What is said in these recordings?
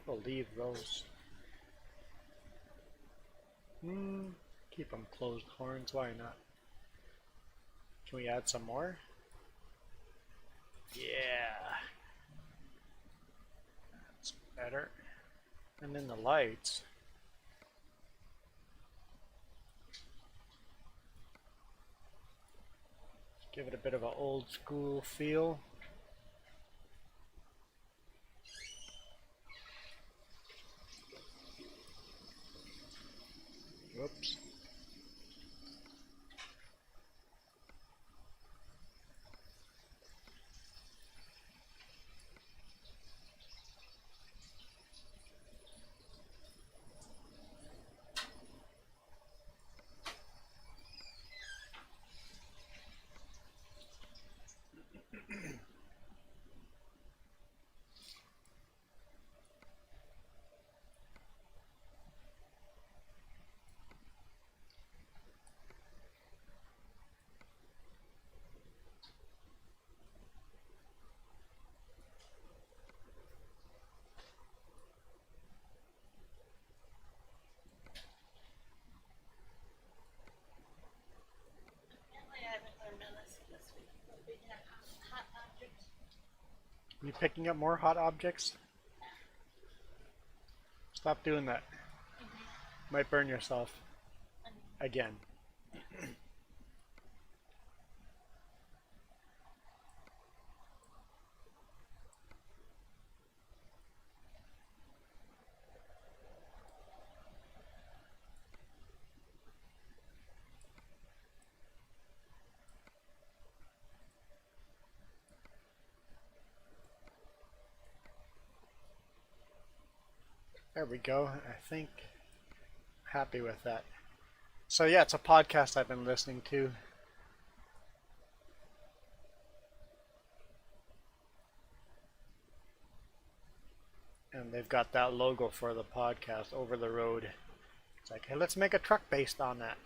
think we'll leave those. Keep them closed horns, why not? Can we add some more? Yeah. That's better. And then the lights. Give it a bit of an old school feel. Whoops. Apparently I haven't learned my lesson this week. We'll be at hot objects. You picking up more hot objects? Stop doing that. Might burn yourself. Again. There we go. I think happy with that. So yeah, it's a podcast I've been listening to. And they've got that logo for the podcast, Over the Road. It's like, hey, let's make a truck based on that.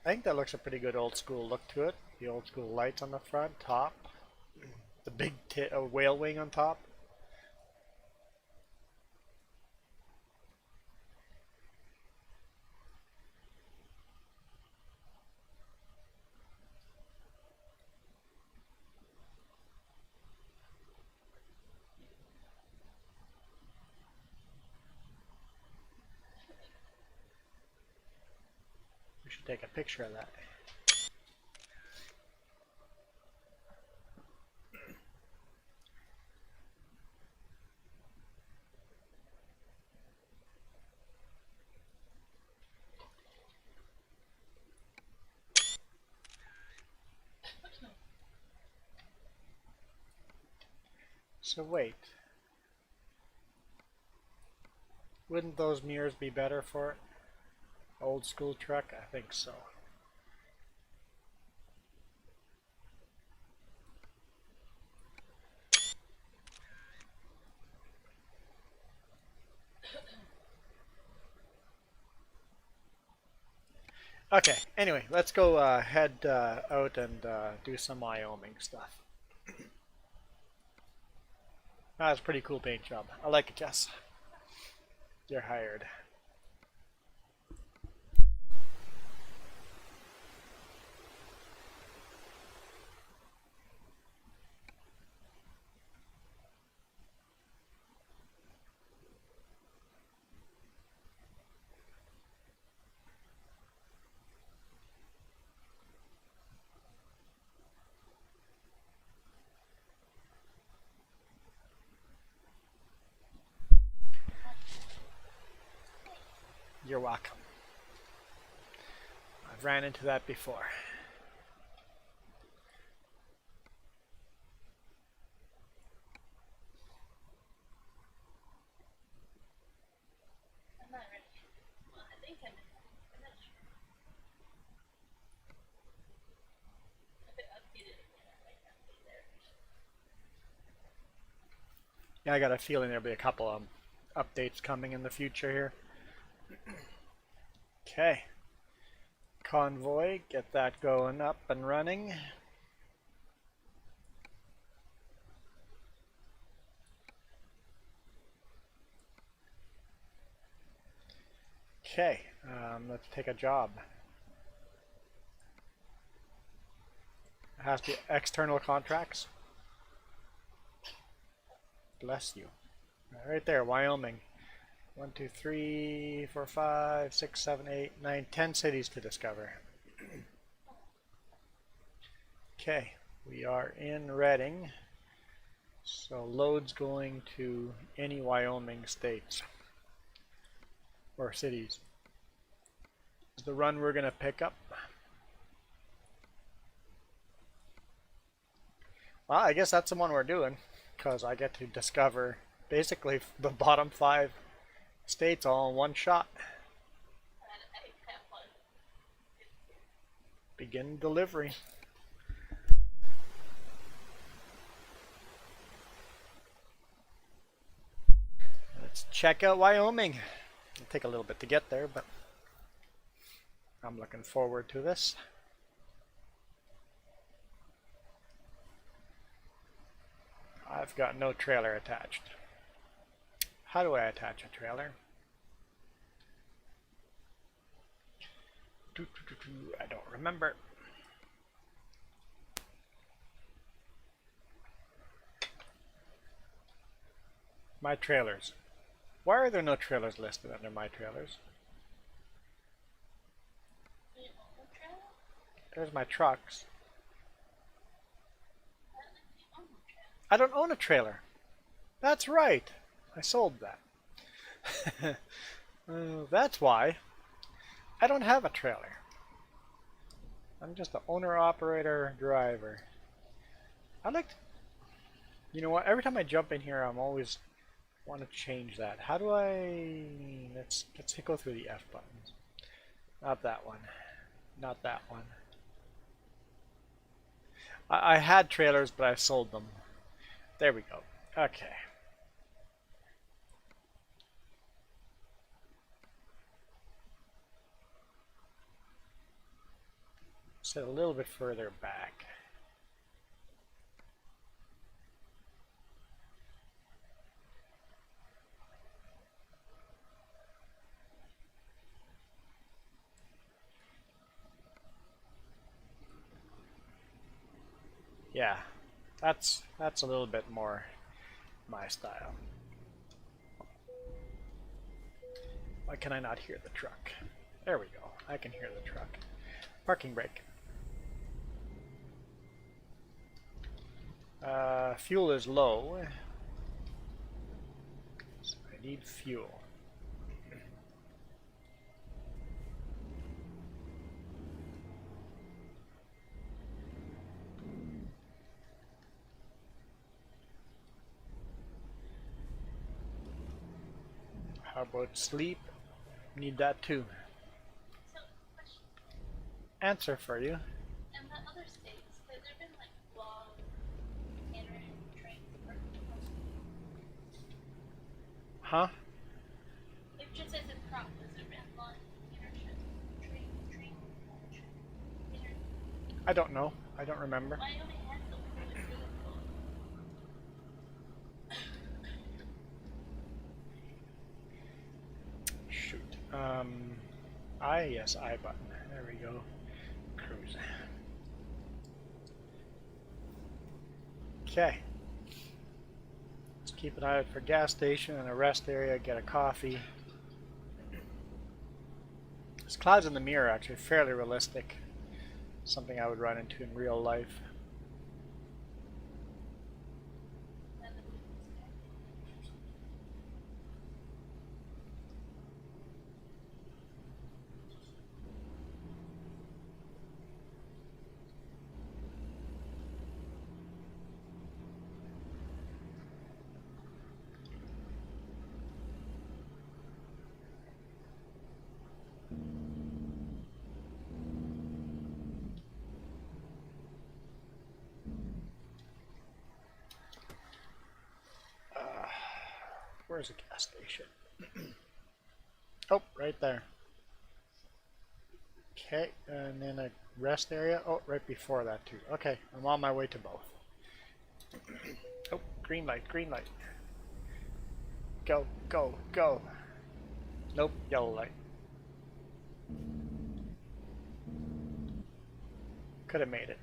I think that looks a pretty good old school look to it. The old school lights on the front, top. The big whale wing on top. We should take a picture of that. So wait. Wouldn't those mirrors be better for it? Old school truck? I think so. Okay, anyway, let's go head out and do some Wyoming stuff. That's a pretty cool paint job. I like it, Jess. You're hired. You're welcome. I've ran into that before. I'm not ready. Well, I think I'm not sure. If it updated again, I might not be there. Yeah, I got a feeling there'll be a couple of updates coming in the future here. Okay. Convoy, get that going up and running. Okay, let's take a job. It has to be external contracts. Bless you. Right there, Wyoming. 1, 2, 3, 4, 5, 6, 7, 8, 9, 10 cities to discover. Okay, we are in Reading. So loads going to any Wyoming states or cities. This is the run we're going to pick up. Well, I guess that's the one we're doing because I get to discover basically the bottom 5 states all in one shot. Begin delivery. Let's check out Wyoming. It'll take a little bit to get there, but I'm looking forward to this. I've got no trailer attached. How do I attach a trailer? I don't remember. My trailers. Why are there no trailers listed under my trailers? There's my trucks. I don't own a trailer. That's right. I sold that. That's why. I don't have a trailer. I'm just the owner, operator, driver. I like to, you know what? Every time I jump in here, I'm always want to change that. How do I? Let's go through the F buttons. Not that one. Not that one. I had trailers, but I sold them. There we go. Okay. Sit a little bit further back. Yeah, that's a little bit more my style. Why can I not hear the truck? There we go. I can hear the truck. Parking brake. Fuel is low. So I need fuel. How about sleep? Need that too. So, question. Answer for you. In the other states, has there been like long internet trains or Huh? it just says in prop, has there been long internet train internet? I don't know. I don't remember. Wyoming has some really, really cool. Shoot. Yes, I button. There we go. Cruise. Okay. Let's keep an eye out for gas station and a rest area, get a coffee. This clouds in the mirror actually fairly realistic. Something I would run into in real life. Where's a gas station? Oh, right there. Okay, and then a rest area. Oh, right before that too. Okay, I'm on my way to both. Oh, green light, green light. Go, go, go. Nope, yellow light. Could have made it.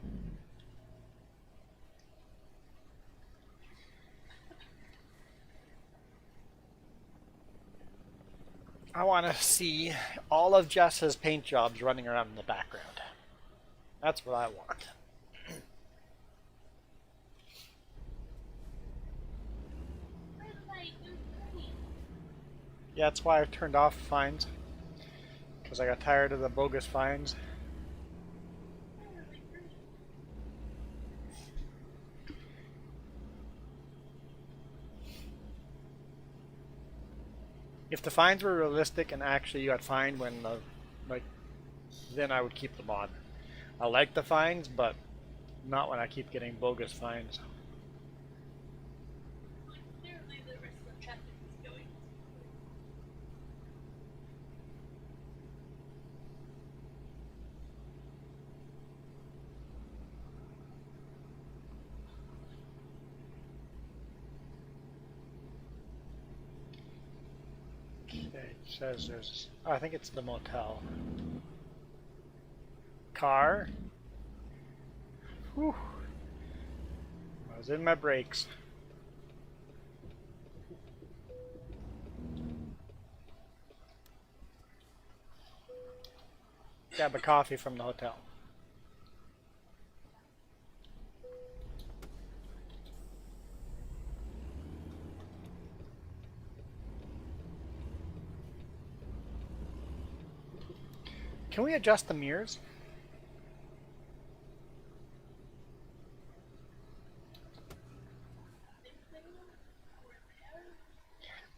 I want to see all of Jess's paint jobs running around in the background. That's what I want. Red light, you're green. Yeah, that's why I turned off fines. Because I got tired of the bogus fines. Why are they green? If the fines were realistic and actually you got fined when like, then I would keep them on. I like the fines, but not when I keep getting bogus fines. Like, clearly the rest of the traffic is going. Okay, it says there's. Oh, I think it's the motel. Car. Whew. I was in my brakes. Grab a coffee from the hotel. Can we adjust the mirrors?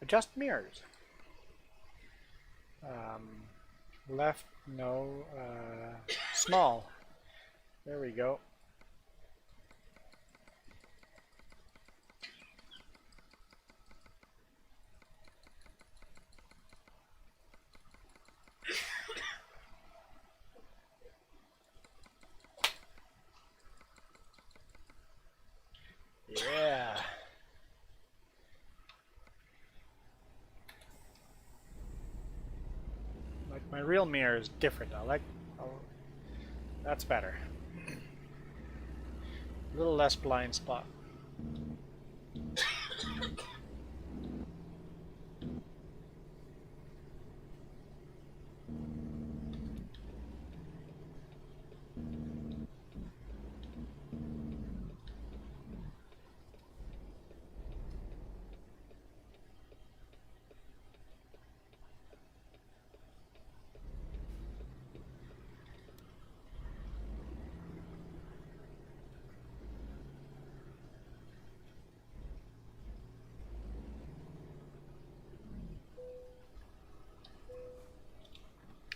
Adjust mirrors. Left, no. Small. There we go. Yeah. Like my real mirror is different. Oh, that's better. A little less blind spot.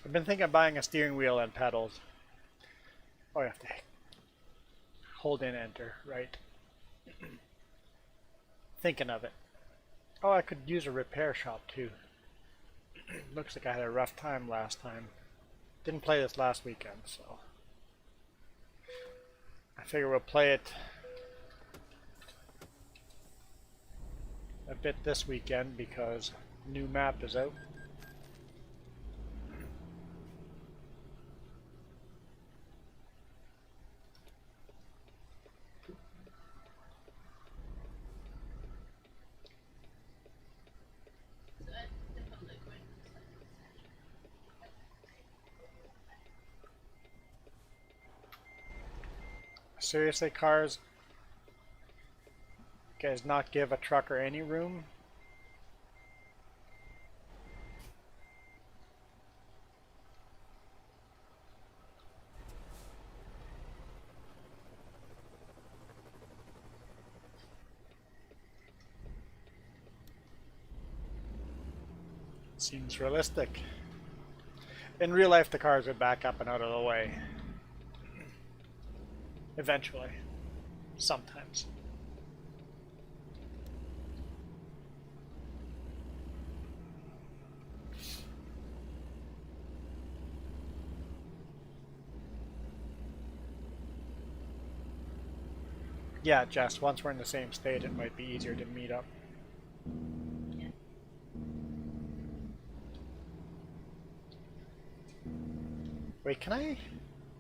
I've been thinking of buying a steering wheel and pedals. Oh, you have to hold in enter, right? Thinking of it. Oh, I could use a repair shop too. Looks like I had a rough time last time. Didn't play this last weekend, so I figure we'll play it a bit this weekend because new map is out. So I'm definitely going to send Seriously, cars? You guys not give a trucker any room? Seems realistic. In real life, the cars would back up and out of the way. Eventually. Sometimes. Yeah, Jess, once we're in the same state, it might be easier to meet up. Yeah. Wait, can I?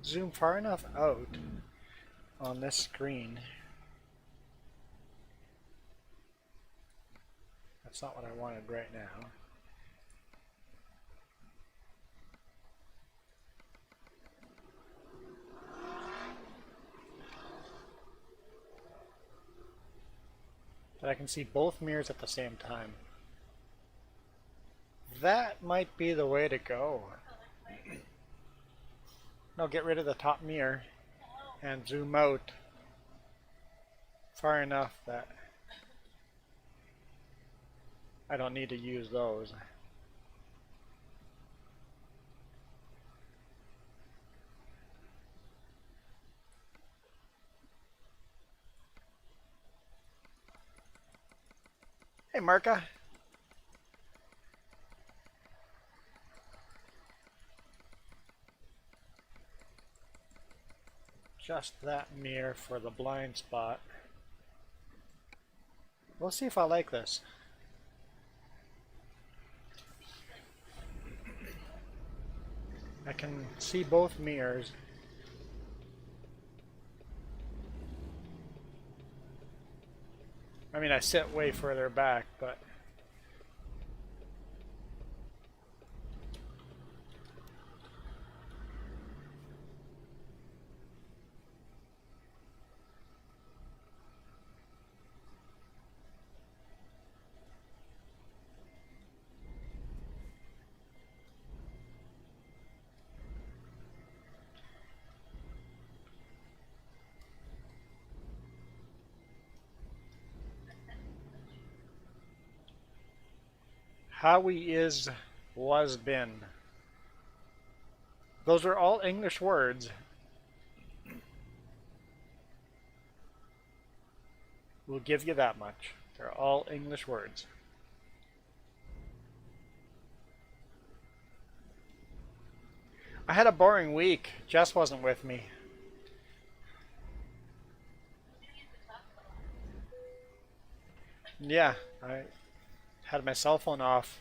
zoom far enough out on this screen. That's not what I wanted right now. That I can see both mirrors at the same time. That might be the way to go. No, get rid of the top mirror and zoom out far enough that I don't need to use those. Hey, Marka. Just that mirror for the blind spot. We'll see if I like this. I can see both mirrors. I mean, I sit way further back, but Howie is, was, been. Those are all English words. We'll give you that much. They're all English words. I had a boring week. Jess wasn't with me. Yeah, I had my cell phone off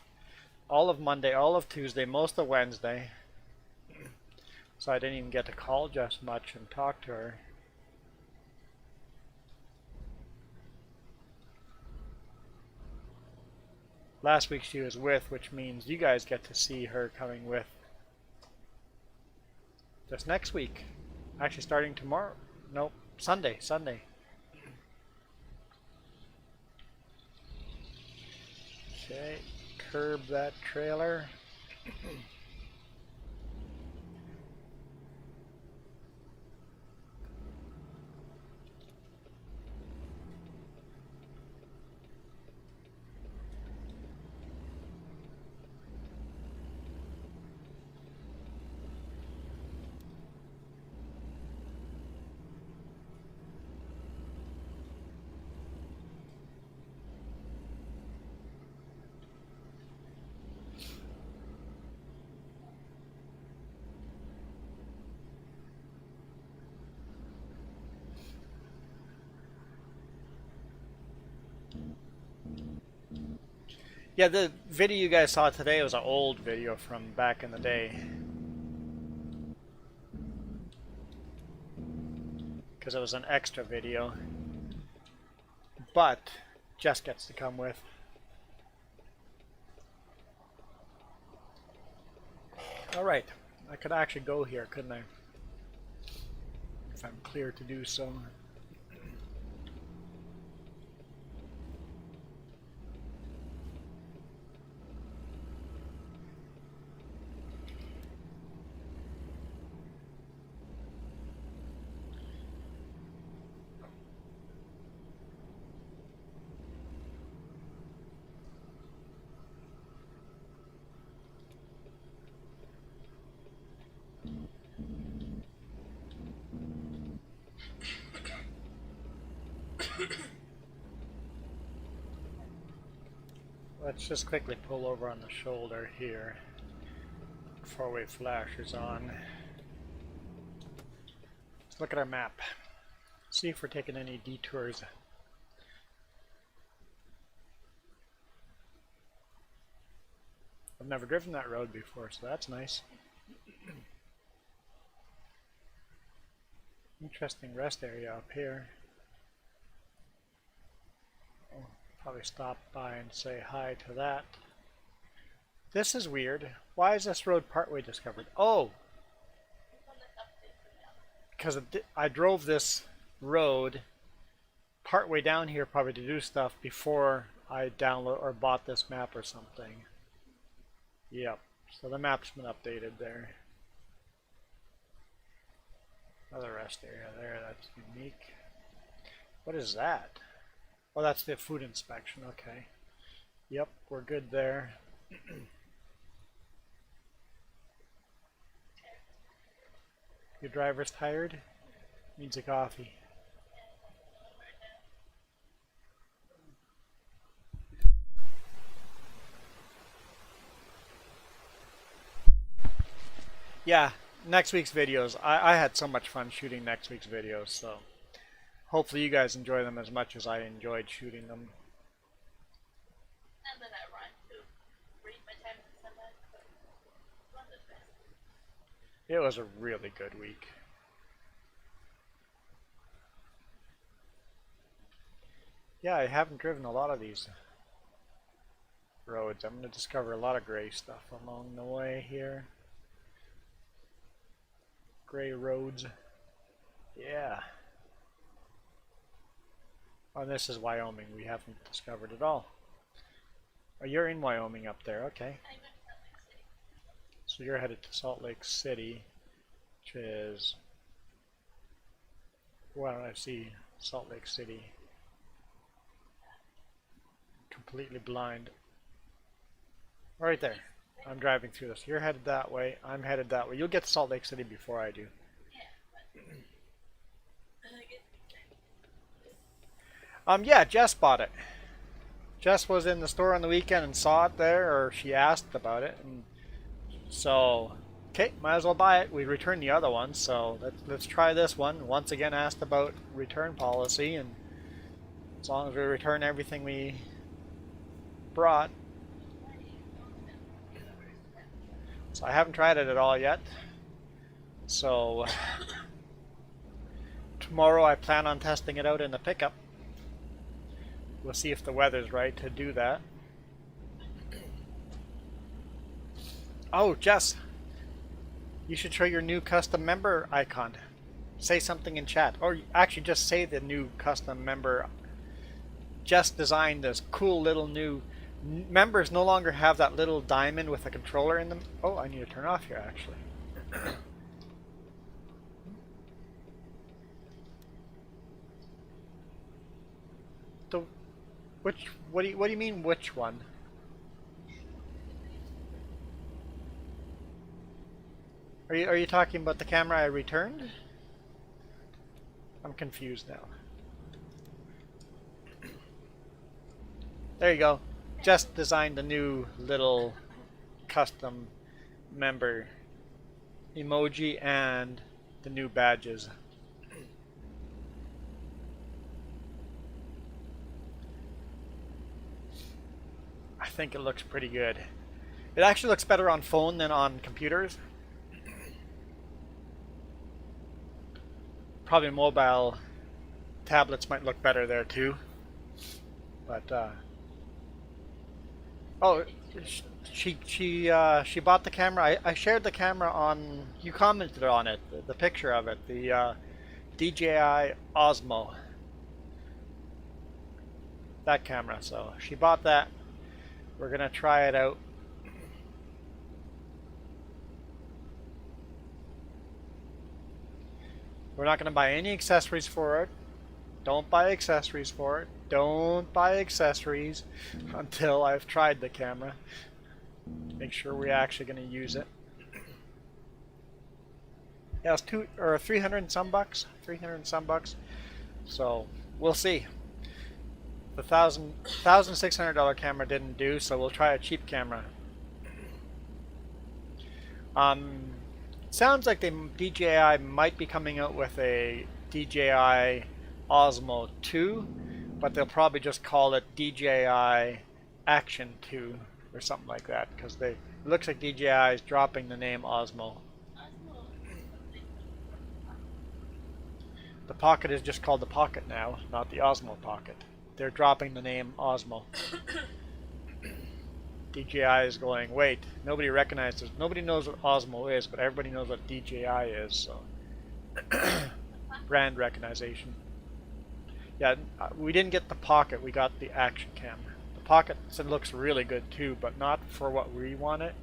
all of Monday, all of Tuesday, most of Wednesday. So I didn't even get to call Jess much and talk to her. Last week she was with, which means you guys get to see her coming with just next week. Actually starting tomorrow. Nope, Sunday. Okay, curb that trailer. Yeah, the video you guys saw today was an old video from back in the day. Because it was an extra video. But Jess gets to come with. Alright, I could actually go here, couldn't I? If I'm clear to do so. Let's just quickly pull over on the shoulder here. Four-way flash is on. Let's look at our map. See if we're taking any detours. I've never driven that road before, so that's nice. Interesting rest area up here. I'll probably stop by and say hi to that. This is weird. Why is this road partway discovered? Oh, because I drove this road partway down here probably to do stuff before I download or bought this map or something. Yep, so the map's been updated there. Another rest area there, that's unique. What is that? Oh, that's the food inspection, okay. Yep, we're good there. Your driver's tired? Needs a coffee. Yeah, next week's videos. I had so much fun shooting next week's videos, so hopefully you guys enjoy them as much as I enjoyed shooting them. And then I run to read my time and send that, but run this best. It was a really good week. Yeah, I haven't driven a lot of these roads. I'm going to discover a lot of gray stuff along the way here. Gray roads. Yeah. Oh, this is Wyoming. We haven't discovered it all. Oh, you're in Wyoming up there. Okay. I'm in Salt Lake City. So you're headed to Salt Lake City, which is... Why don't I see Salt Lake City? Completely blind. Right there. I'm driving through this. You're headed that way. I'm headed that way. You'll get to Salt Lake City before I do. Yeah, but Yeah, Jess bought it. Jess was in the store on the weekend and saw it there, or she asked about it, and so okay, might as well buy it. We returned the other one, so let's try this one. Once again, asked about return policy, and as long as we return everything we brought. So I haven't tried it at all yet. So tomorrow I plan on testing it out in the pickup. We'll see if the weather's right to do that. Oh, Jess, you should show your new custom member icon. Say something in chat, or actually just say the new custom member. Jess designed this cool little new. Members no longer have that little diamond with a controller in them. Oh, I need to turn off here actually. The which? What do you mean? Which one? Are you talking about the camera I returned? I'm confused now. There you go. Just designed a new little custom member emoji and the new badges. I think it looks pretty good. It actually looks better on phone than on computers. Probably mobile tablets might look better there too. But oh, she bought the camera. I shared the camera on. You commented on it, the picture of it, the DJI Osmo. That camera. So she bought that. We're gonna try it out. We're not gonna buy any accessories for it. Don't buy accessories for it. Don't buy accessories until I've tried the camera. Make sure we're actually going to use it. Yeah, it was 300 and some bucks. 300 and some bucks. So we'll see. The $1,600 camera didn't do, so we'll try a cheap camera. Sounds like the DJI might be coming out with a DJI Osmo 2, but they'll probably just call it DJI Action 2 or something like that, because it looks like DJI is dropping the name Osmo. The Pocket is just called the Pocket now, not the Osmo Pocket. They're dropping the name Osmo. DJI is going, wait, nobody recognizes, nobody knows what Osmo is, but everybody knows what DJI is, so brand recognition. Yeah, we didn't get the Pocket, we got the Action Cam. The Pocket looks really good too, but not for what we want it.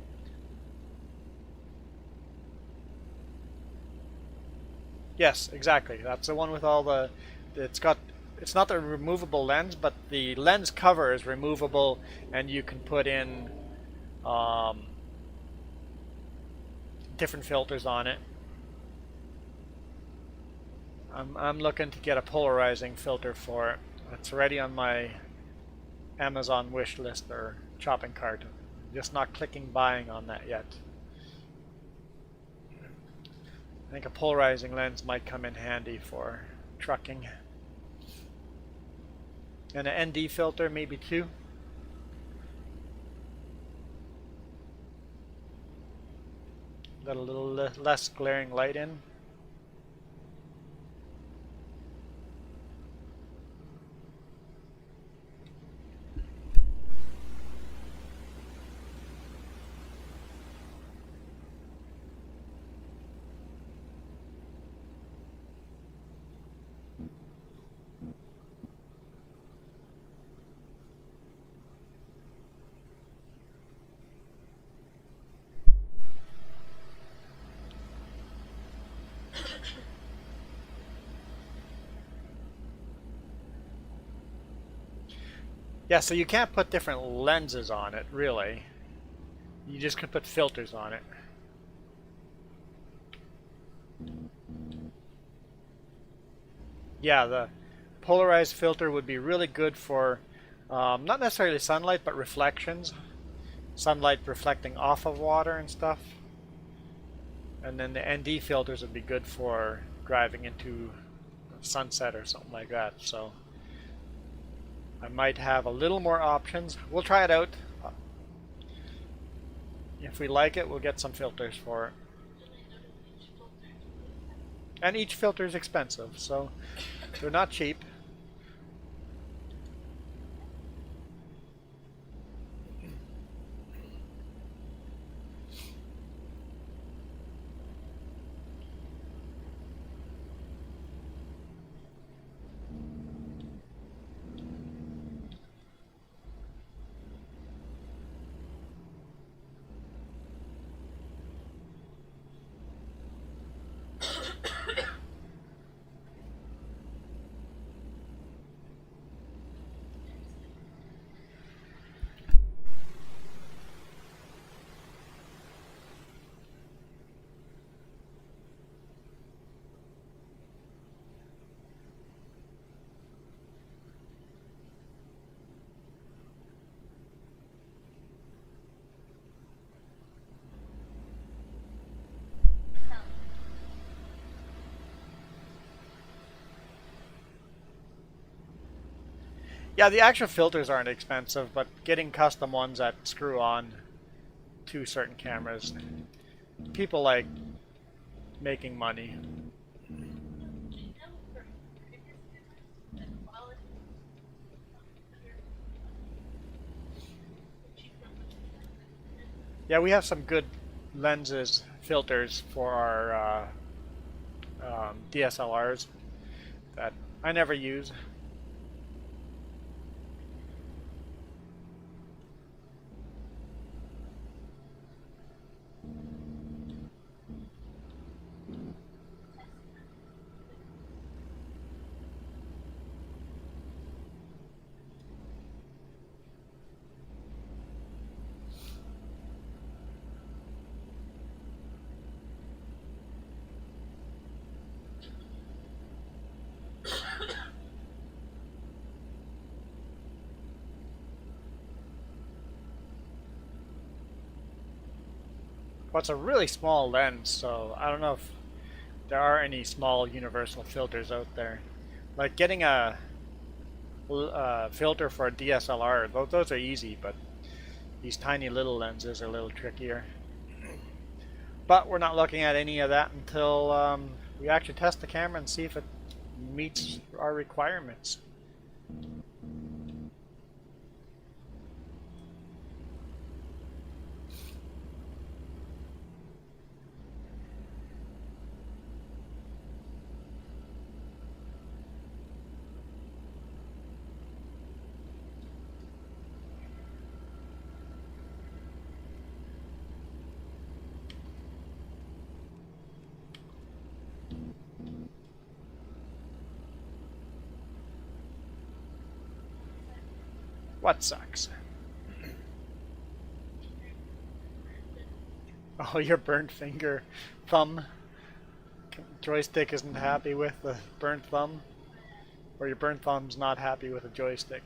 Yes, exactly. That's the one with all the, it's not the removable lens, but the lens cover is removable, and you can put in different filters on it. I'm looking to get a polarizing filter for it. It's already on my Amazon wish list or shopping cart. Just not clicking buying on that yet. I think a polarizing lens might come in handy for trucking. And an ND filter maybe too. Let a little less glaring light in. Yeah, so you can't put different lenses on it, really. You just could put filters on it. Yeah, the polarized filter would be really good for not necessarily sunlight, but reflections. Sunlight reflecting off of water and stuff. And then the ND filters would be good for driving into sunset or something like that. So I might have a little more options. We'll try it out. If we like it, we'll get some filters for it. And each filter is expensive, so they're not cheap. Yeah, the actual filters aren't expensive, but getting custom ones that screw on to certain cameras, people like making money. Yeah, we have some good lenses filters for our DSLRs that I never use. Well, it's a really small lens, so I don't know if there are any small universal filters out there. Like getting a filter for a DSLR, those are easy, but these tiny little lenses are a little trickier. But we're not looking at any of that until we actually test the camera and see if it meets our requirements. What sucks? Oh, your burnt finger, thumb. Joystick isn't happy with the burnt thumb, or your burnt thumb's not happy with a joystick.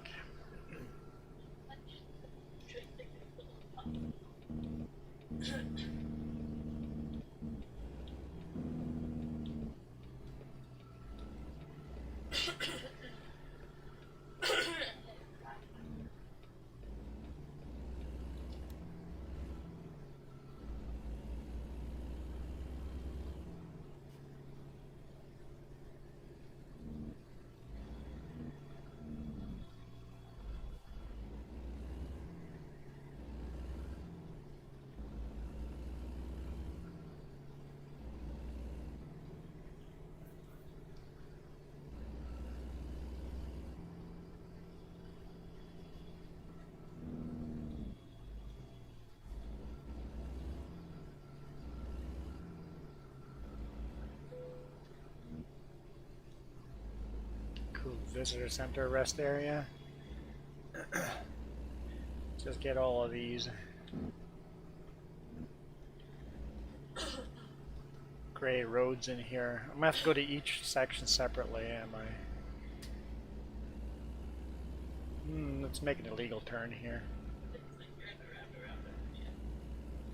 Cool visitor center rest area. Just get all of these. Gray roads in here. I'm gonna have to go to each section separately, am I? Let's make an illegal turn here.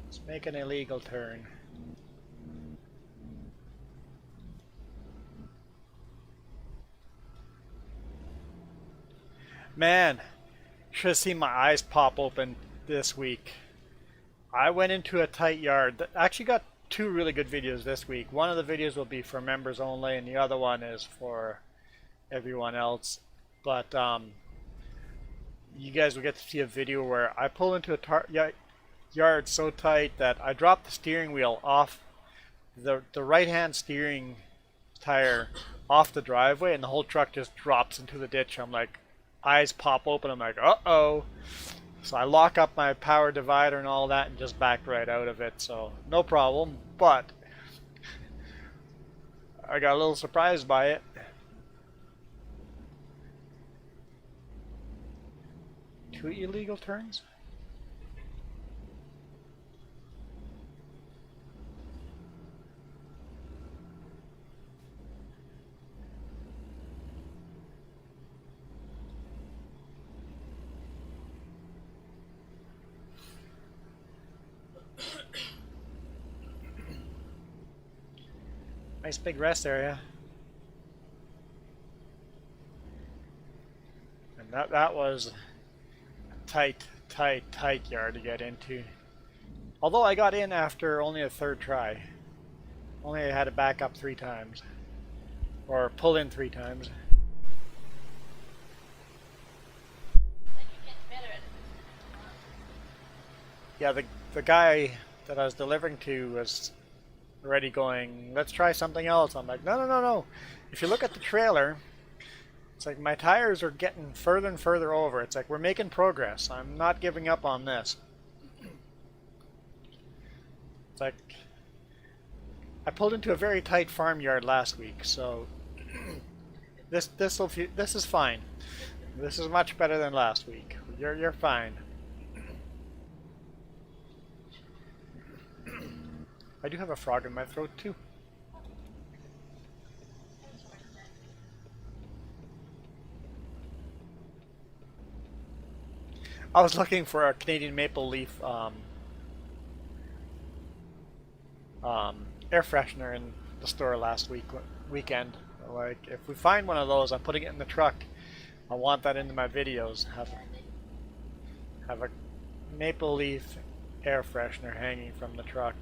Let's make an illegal turn. Man, should have seen my eyes pop open this week. I went into a tight yard. I actually got two really good videos this week. One of the videos will be for members only, and the other one is for everyone else. But you guys will get to see a video where I pull into a yard so tight that I dropped the steering wheel off the right-hand steering tire off the driveway, and the whole truck just drops into the ditch. I'm like, eyes pop open. I'm like, uh-oh. So I lock up my power divider and all that and just backed right out of it. So no problem. But I got a little surprised by it. Two illegal turns? Nice big rest area. And that was a tight yard to get into. Although I got in after only a third try. Only I had to back up 3 times. Or pull in 3 times. Yeah, the guy that I was delivering to was already going, let's try something else. I'm like, no. If you look at the trailer, it's like my tires are getting further and further over. It's like we're making progress. I'm not giving up on this. It's like I pulled into a very tight farmyard last week, so this is fine. This is much better than last week. You're fine. I do have a frog in my throat too. I was looking for a Canadian maple leaf air freshener in the store last weekend. Like, if we find one of those, I'm putting it in the truck. I want that into my videos. Have a maple leaf air freshener hanging from the truck.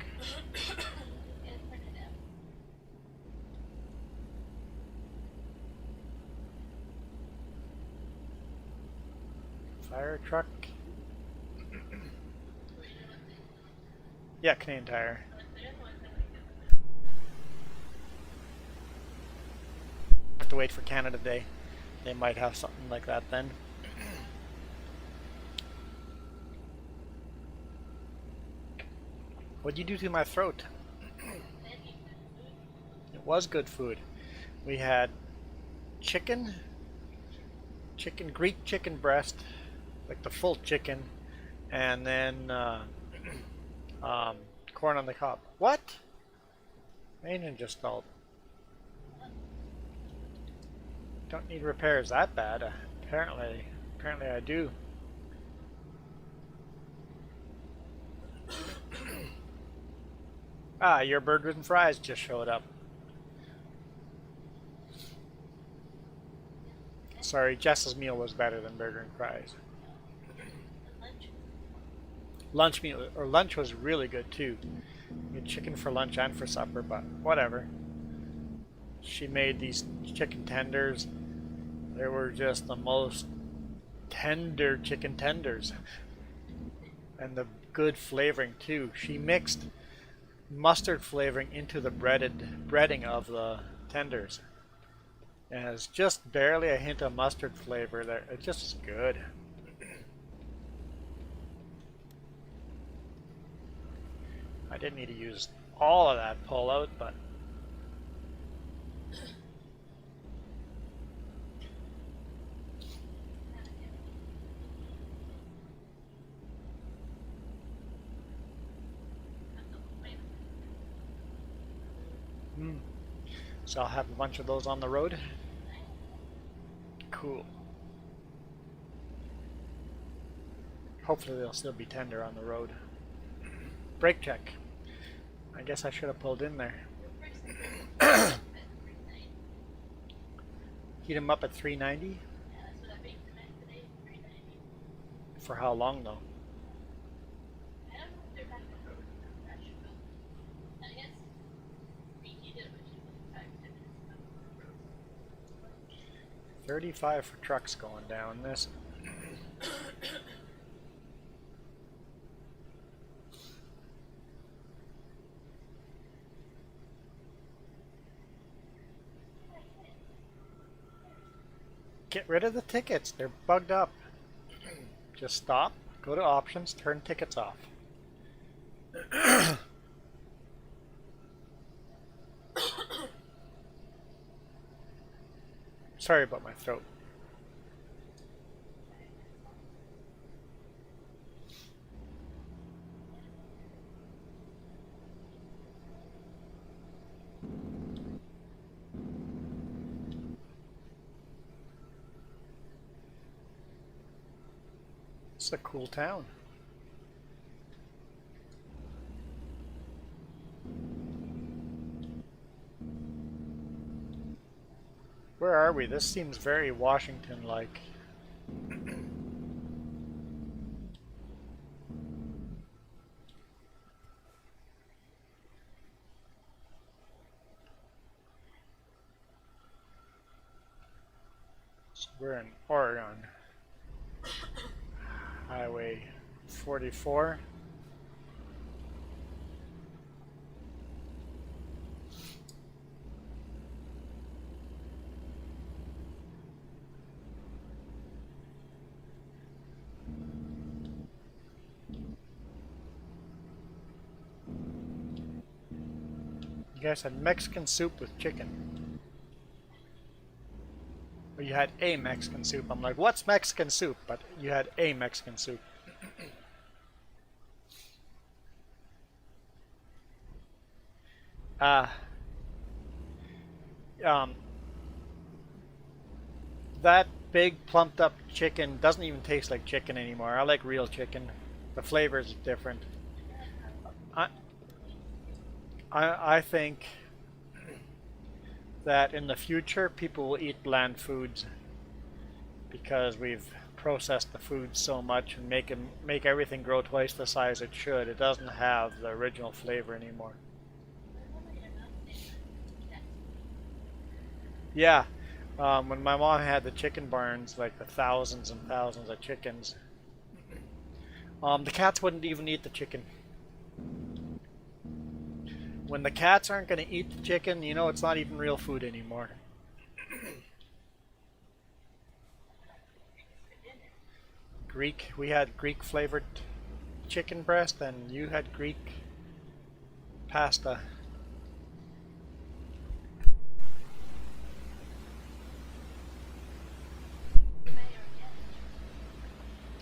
Fire truck. Yeah, Canadian Tire. Have to wait for Canada Day. They might have something like that then. What'd you do to my throat? It was good food. We had chicken, Greek chicken breast, like the full chicken, and then corn on the cob. What? My engine just stalled. Don't need repairs that bad. Apparently I do. Ah, your burgers and fries just showed up. Sorry, Jess's meal was better than burger and fries. Lunch was really good too. We had chicken for lunch and for supper, but whatever. She made these chicken tenders. They were just the most tender chicken tenders. And the good flavoring too. She mixed mustard flavoring into the breading of the tenders. And it's just barely a hint of mustard flavor there. It just is good. I didn't need to use all of that pull out, but so I'll have a bunch of those on the road. Cool. Hopefully they'll still be tender on the road. Brake check. I guess I should have pulled in there. Heat them up at 390? For how long though? 35 for trucks going down this. Get rid of the tickets, they're bugged up. Just stop, go to options, turn tickets off. Sorry about my throat. It's a cool town. Where are we? This seems very Washington-like. So we're in Oregon. Highway 44. You guys had Mexican soup with chicken. Or you had a Mexican soup. I'm like, what's Mexican soup? But you had a Mexican soup. That big plumped up chicken doesn't even taste like chicken anymore. I like real chicken. The flavor is different. I think that in the future people will eat bland foods because we've processed the food so much and make everything grow twice the size it should. It doesn't have the original flavor anymore. Yeah, When my mom had the chicken barns, like the thousands and thousands of chickens, the cats wouldn't even eat the chicken. When the cats aren't going to eat the chicken, you know it's not even real food anymore. Greek, we had Greek flavored chicken breast, and you had Greek pasta.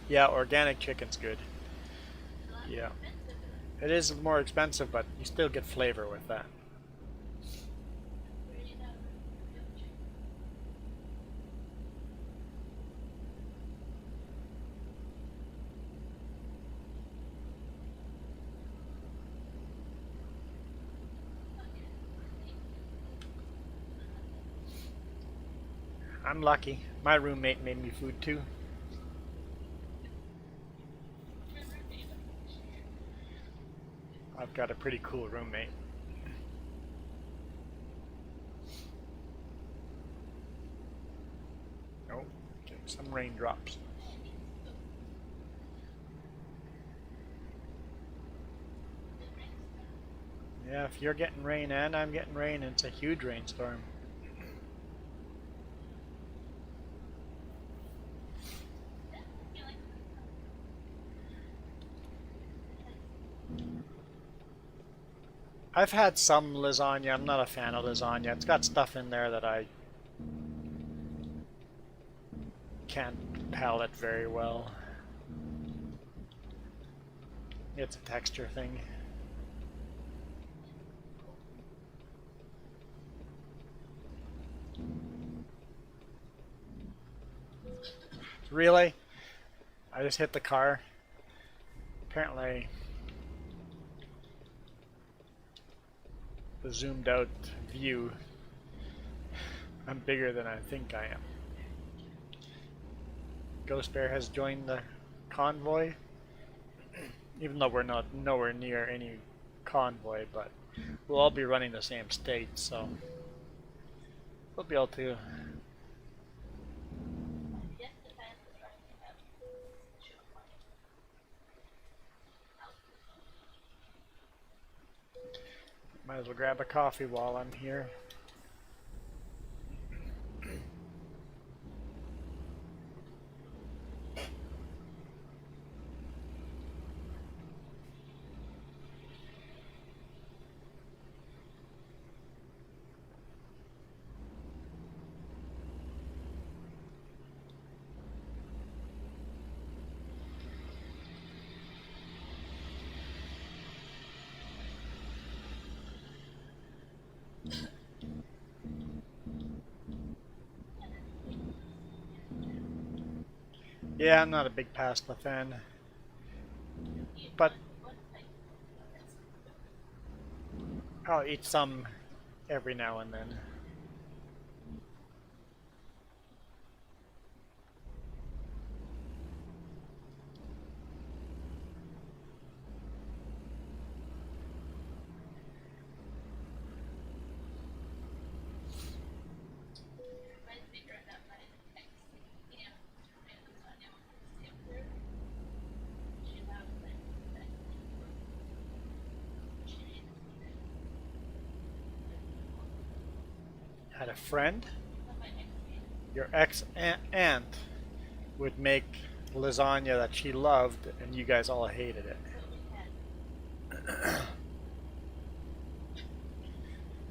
Yeah, organic chicken's good. Yeah. It is more expensive, but you still get flavor with that. I'm lucky. My roommate made me food too. I've got a pretty cool roommate. Oh, get some raindrops. Yeah, if you're getting rain and I'm getting rain, it's a huge rainstorm. I've had some lasagna. I'm not a fan of lasagna. It's got stuff in there that I can't palate very well. It's a texture thing. Really? I just hit the car. Apparently, the zoomed out view, I'm bigger than I think I am. Ghost Bear has joined the convoy, even though we're not nowhere near any convoy, but we'll all be running the same state, so we'll be able to. Might as well grab a coffee while I'm here. Yeah, I'm not a big pasta fan, but I'll eat some every now and then. Had a friend, your ex-aunt would make lasagna that she loved, and you guys all hated it.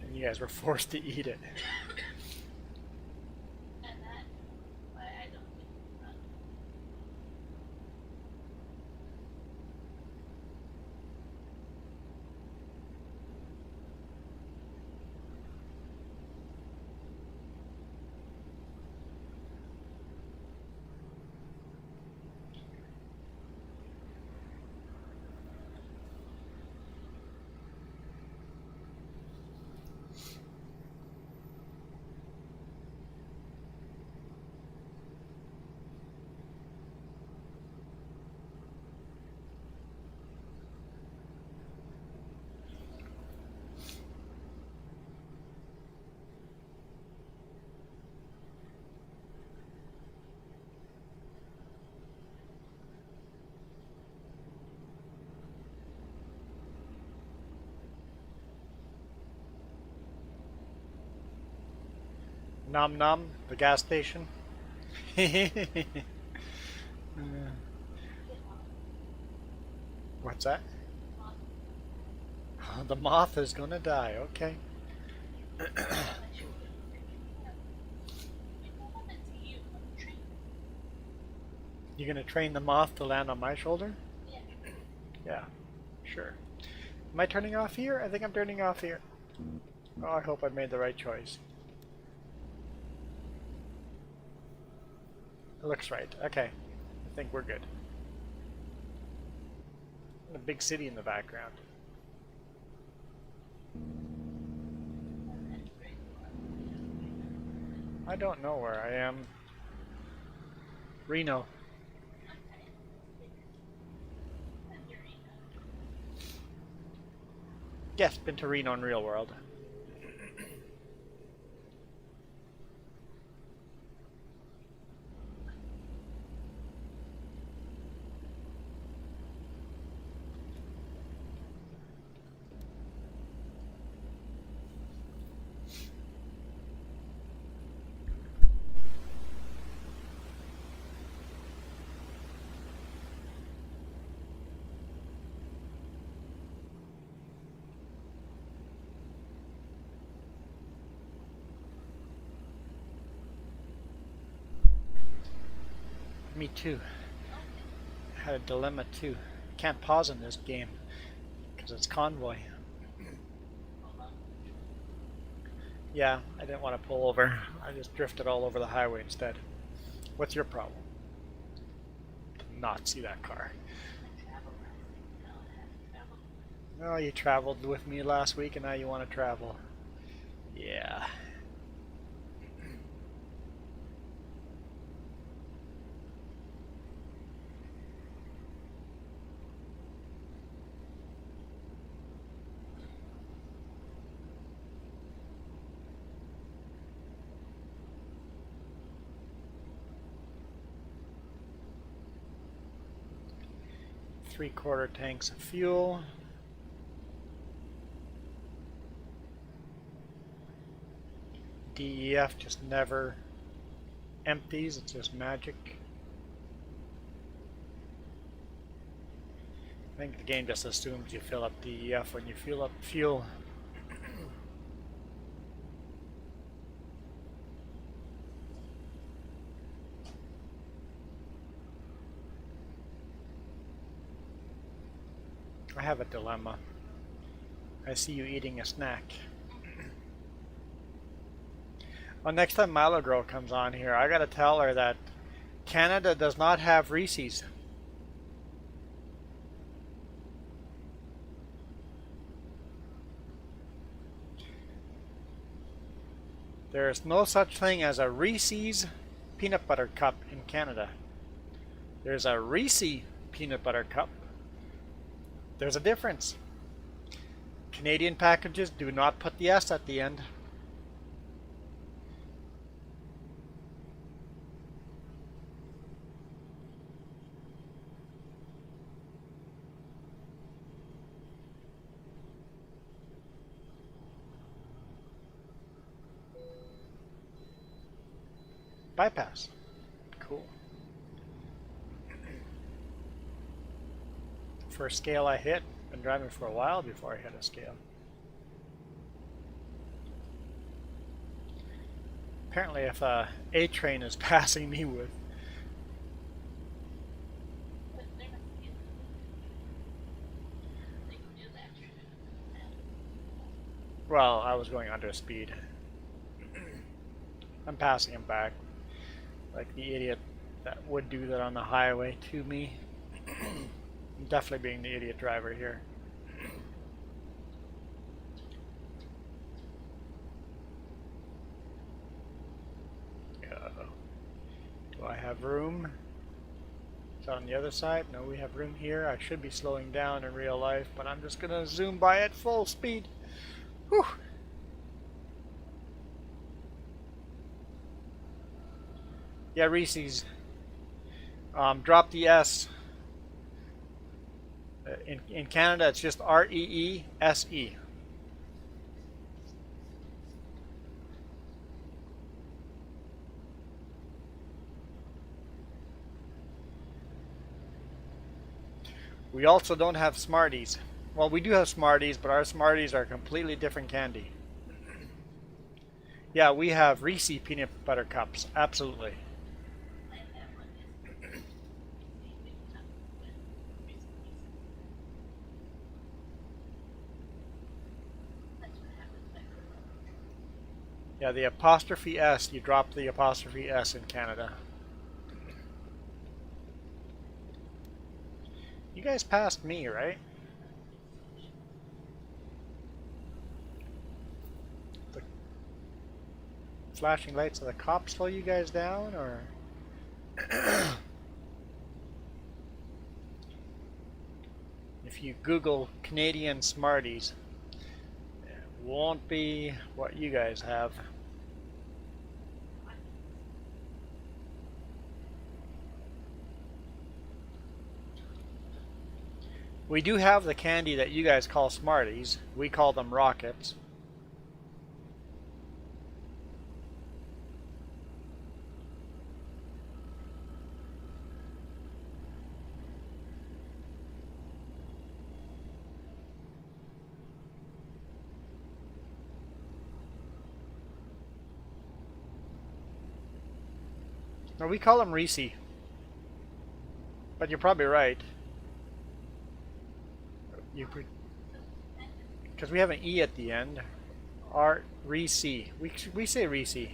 And you guys were forced to eat it. Nom Nom, the gas station. What's that? Oh, the moth is gonna die. Okay. You gonna train the moth to land on my shoulder? Yeah, sure. Am I turning off here? I think I'm turning off here. Oh, I hope I made the right choice. It looks right. Okay. I think we're good. And a big city in the background. I don't know where I am. Reno. Yes, been to Reno in real world. Me too. I had a dilemma too. Can't pause in this game because it's convoy. Yeah, I didn't want to pull over. I just drifted all over the highway instead. What's your problem? Not see that car. Oh, you traveled with me last week and now you want to travel. Yeah. Three-quarter tanks of fuel. DEF just never empties, it's just magic. I think the game just assumes you fill up DEF when you fill up fuel. I have a dilemma. I see you eating a snack. Well, next time Milo Girl comes on here, I gotta tell her that Canada does not have Reese's. There is no such thing as a Reese's peanut butter cup in Canada. There's a Reese peanut butter cup. There's a difference. Canadian packages do not put the S at the end. Bypass. Cool. First scale I hit. Been driving for a while before I hit a scale. Apparently if a train is passing me with well, I was going under speed. I'm passing him back like the idiot that would do that on the highway to me. I'm definitely being the idiot driver here. Do I have room? Is that on the other side? No, we have room here. I should be slowing down in real life, but I'm just gonna zoom by at full speed. Whew. Yeah, Reese's. Drop the S. In Canada, it's just R-E-E-S-E. We also don't have Smarties. Well, we do have Smarties, but our Smarties are completely different candy. Yeah, we have Reese peanut butter cups. Absolutely. I have one is big cup with recently. That's what happens when I grow up. Yeah, the apostrophe S, you drop the apostrophe S in Canada. You guys passed me, right? The flashing lights, of the cops slow you guys down, or? If you Google Canadian Smarties, it won't be what you guys have. We do have the candy that you guys call Smarties. We call them Rockets. Or we call them Reese. But you're probably right. Because we have an E at the end. Reese. We say Reese.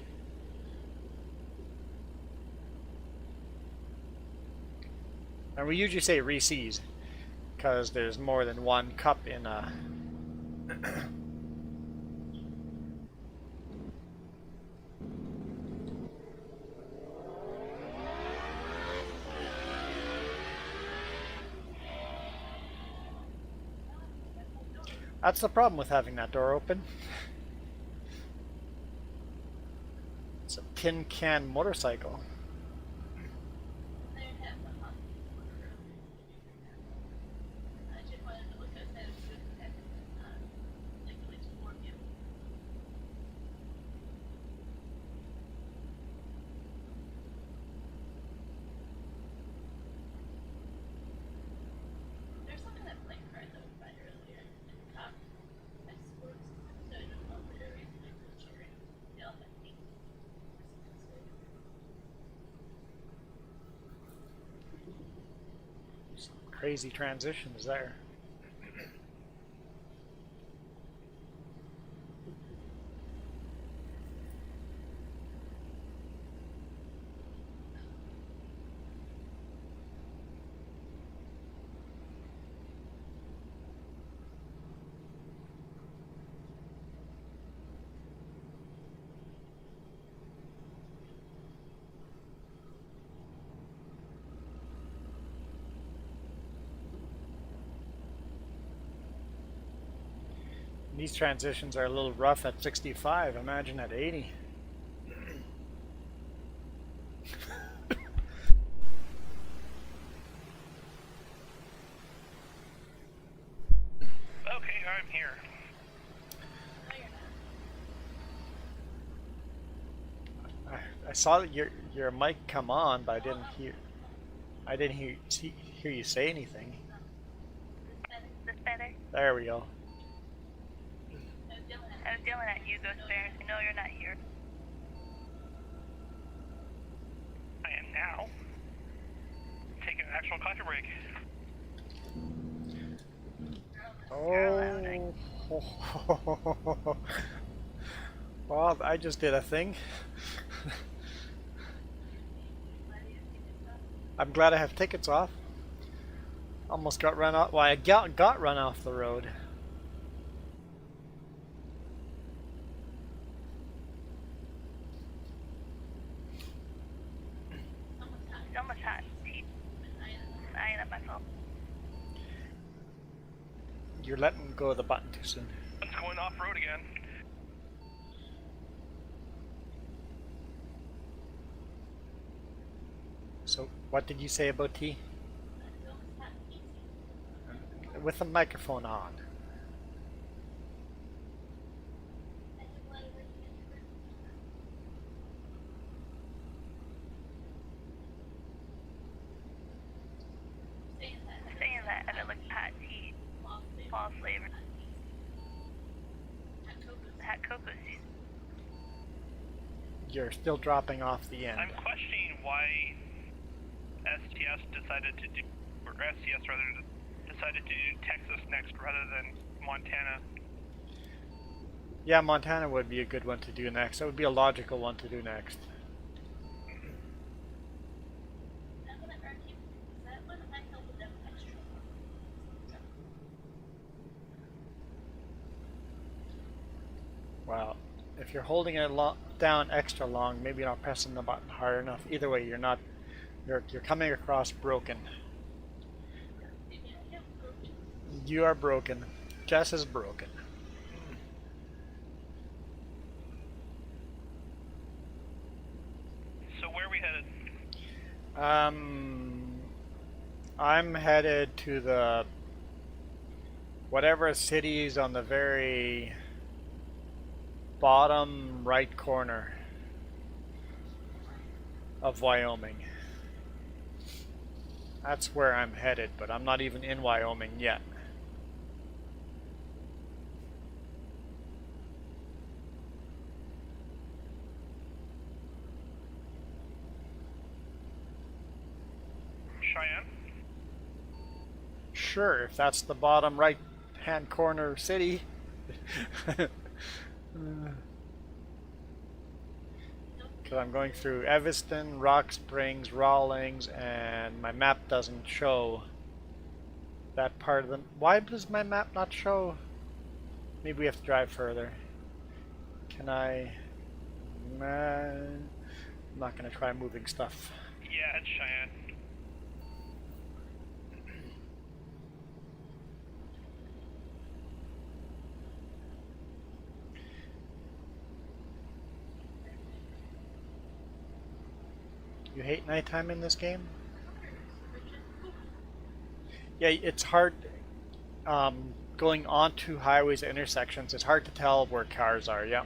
And we usually say Reese's because there's more than one cup in a. That's the problem with having that door open. It's a tin can motorcycle. I have a hot water. I just wanted to look at that food that liquid to warm you. There's some kind of blank card that we found earlier in the top. I suppose. So I don't know for a reason I put cherry. They all have pink. Some crazy transitions there. These transitions are a little rough at 65. Imagine at 80. Okay, I'm here. No, you're not. I saw your mic come on, but I didn't hear you say anything. This better? There we go. I was yelling at you, Ghost Bear. I know you're not here. I am now. Taking an actual coffee break. Oh. Well, I just did a thing. I'm glad I have tickets off. Almost got run off. Well, I got run off the road. It's almost hot. I ain't on my phone. You're letting go of the button too soon. It's going off road again. So, what did you say about T? With the microphone on. Saying that. Saying that, I've been fall flavor. Hot cocoa season. You're still dropping off the end. I'm questioning why STS decided to do, or STS rather, decided to do Texas next rather than Montana. Yeah, Montana would be a good one to do next. That would be a logical one to do next. Well, if you're holding it down extra long, maybe you're not pressing the button hard enough. Either way, you're coming across broken. You are broken. Jess is broken. So where are we headed? I'm headed to the whatever city is on the very bottom right corner of Wyoming. That's where I'm headed, but I'm not even in Wyoming yet. Cheyenne? Sure, if that's the bottom right hand corner city. Because I'm going through Evanston, Rock Springs, Rawlings, and my map doesn't show that part of them. Why does my map not show? Maybe we have to drive further. Can I? I'm not going to try moving stuff. Yeah, it's Cheyenne. You hate nighttime in this game? Yeah, it's hard going onto highways and intersections. It's hard to tell where cars are, yeah.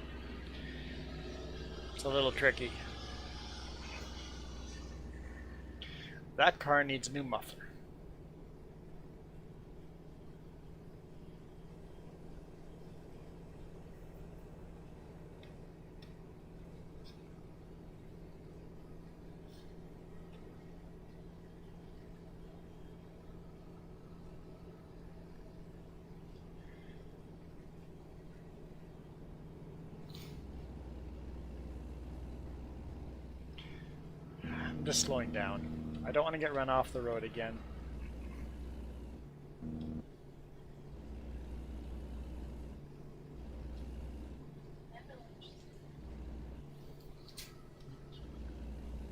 It's a little tricky. That car needs a new muffler. I'm just slowing down. I don't want to get run off the road again.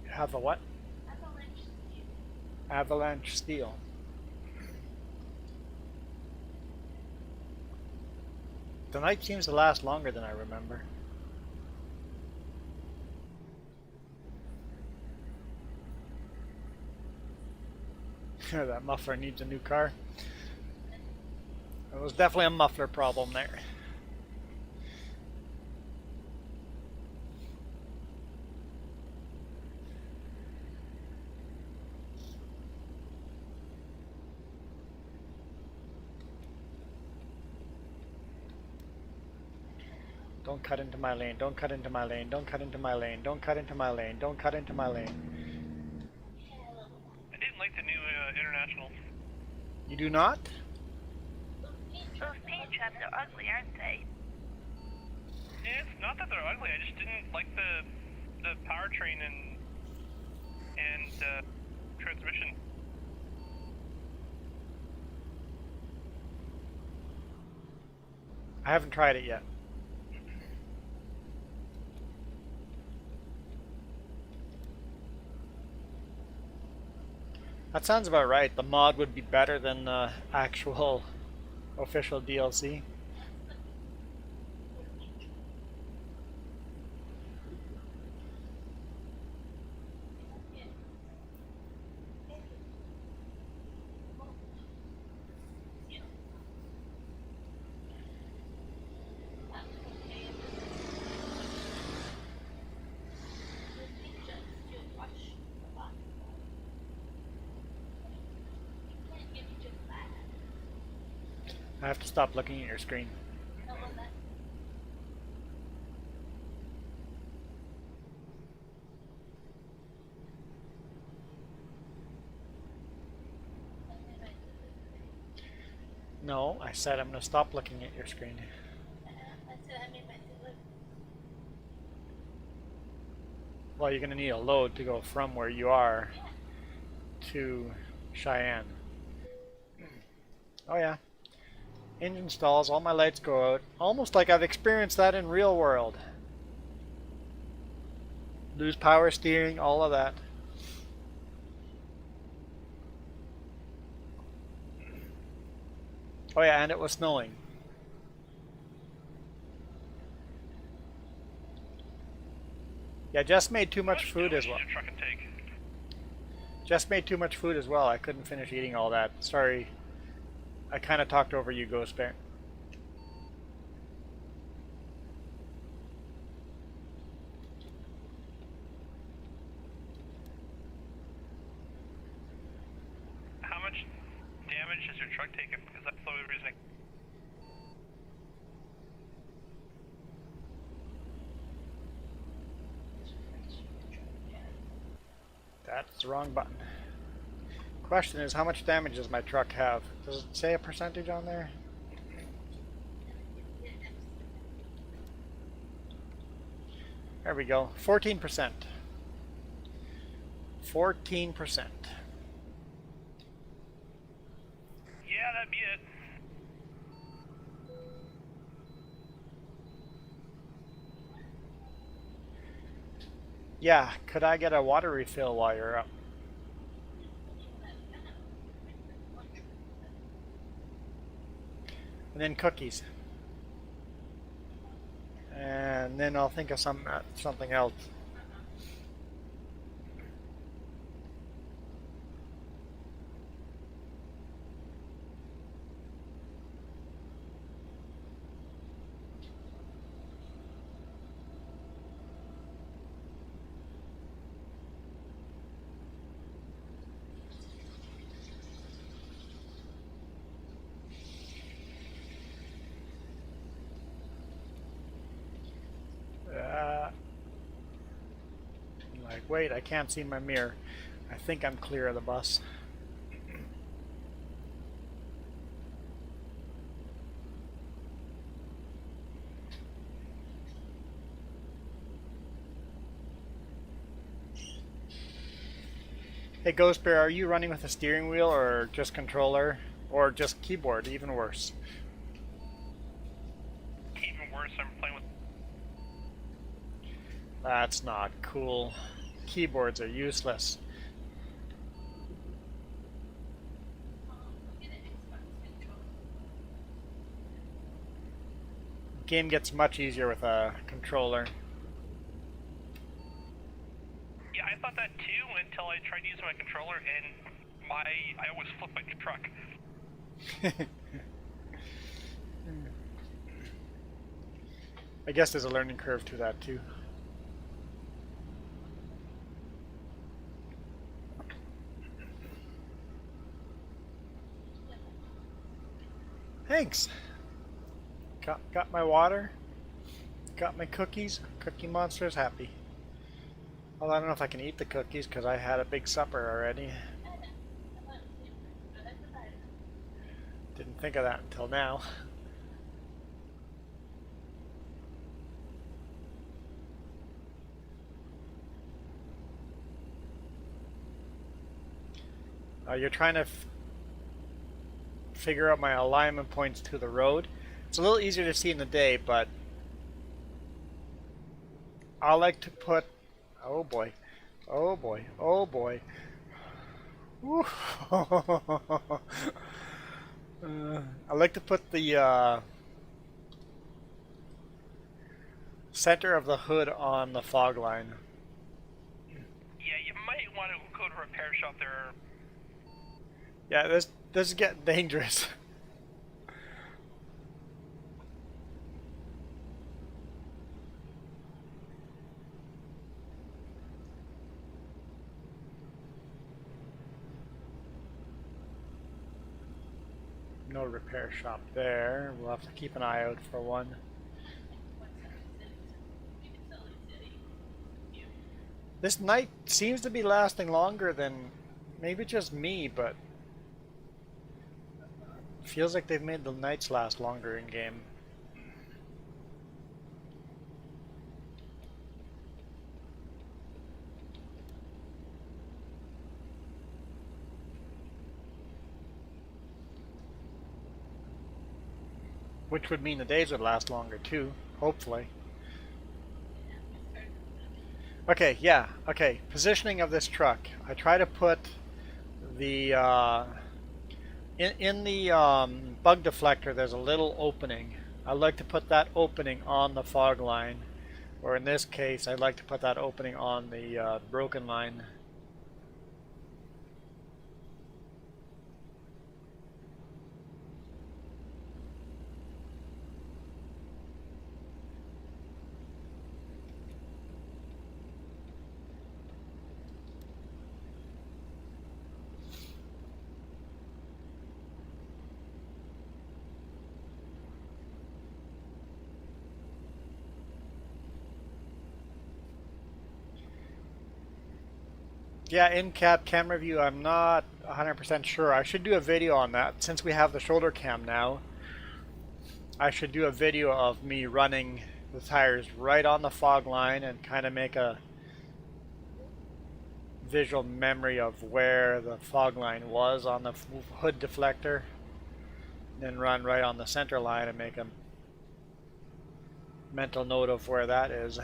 Have a what? Avalanche steel. The night seems to last longer than I remember. That muffler needs a new car. There was definitely a muffler problem there. Don't cut into my lane, don't cut into my lane, don't cut into my lane, don't cut into my lane, don't cut into my lane. I didn't like the new International. You do not? Those paint traps are ugly, aren't they? Yeah, it's not that they're ugly, I just didn't like the powertrain and transmission. I haven't tried it yet. That sounds about right. The mod would be better than the actual official DLC. I have to stop looking at your screen. What was that? No, I said I'm going to stop looking at your screen. I said I made my delivery. Well, you're going to need a load to go from where you are to Cheyenne. Oh yeah. Engine stalls, all my lights go out. Almost like I've experienced that in real world. Lose power steering, all of that. Oh yeah, and it was snowing. Yeah, Jess made too much food as well. Your truck and take. Jess made too much food as well. I couldn't finish eating all that. Sorry. I kind of talked over you, Ghost Bear. How much damage has your truck taken? Because that's the only reason I... That's the wrong button. Question is, how much damage does my truck have? Does it say a percentage on there? There we go. 14%. 14%. Yeah, that'd be it. Yeah, could I get a water refill while you're up? And then cookies. And then I'll think of something else. Like, wait, I can't see my mirror. I think I'm clear of the bus. Hey Ghost Bear, are you running with a steering wheel or just controller? Or just keyboard, even worse? Even worse, I'm playing with... That's not cool. Keyboards are useless. Game gets much easier with a controller. Yeah, I thought that too until I tried using my controller and I always flip my truck. I guess there's a learning curve to that too. Thanks. Got my water. Got my cookies. Cookie Monster's happy. Well, I don't know if I can eat the cookies because I had a big supper already. Didn't think of that until now. You're trying to figure out my alignment points to the road. It's a little easier to see in the day, but I like to put... Oh boy. Oh boy. Oh boy. I like to put the center of the hood on the fog line. Yeah, you might want to go to a repair shop there. Yeah, this is getting dangerous. No repair shop there. We'll have to keep an eye out for one. This night seems to be lasting longer than maybe just me, but feels like they've made the nights last longer in game. Which would mean the days would last longer too, hopefully. Okay, yeah, okay. Positioning of this truck. I try to put the in the bug deflector. There's a little opening. I like to put that opening on the fog line, or in this case, I'd like to put that opening on the broken line. Yeah, in-cab camera view, I'm not 100% sure. I should do a video on that. Since we have the shoulder cam now, I should do a video of me running the tires right on the fog line and kind of make a visual memory of where the fog line was on the hood deflector. Then run right on the center line and make a mental note of where that is.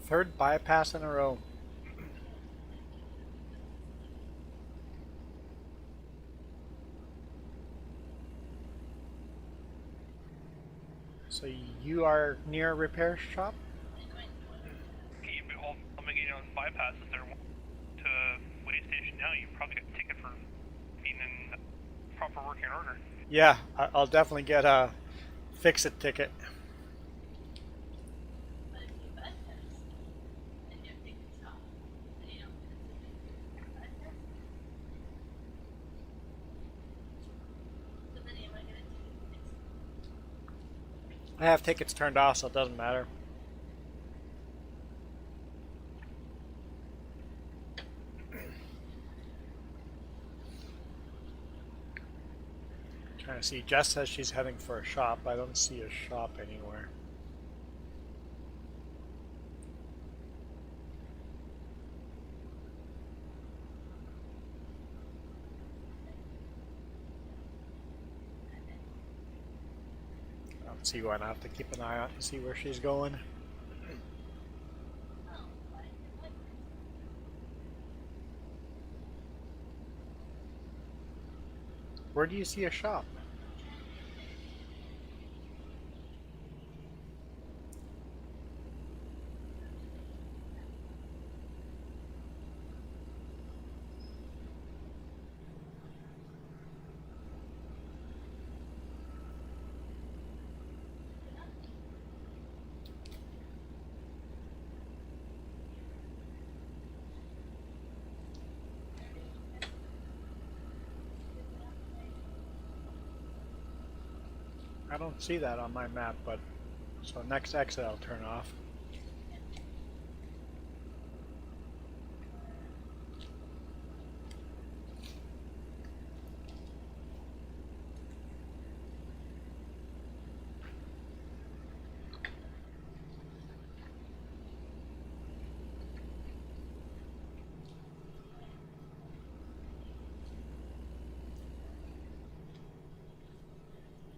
Third bypass in a row. So you are near a repair shop? I'm making on bypasses there to way station now. You probably get a ticket for being in proper working order. Yeah, I'll definitely get a fix-it ticket. I have tickets turned off, so it doesn't matter. Trying to see. Jess says she's heading for a shop. I don't see a shop anywhere. See why not have to keep an eye out to see where she's going. Where do you see a shop? I don't see that on my map, but so next exit I'll turn off.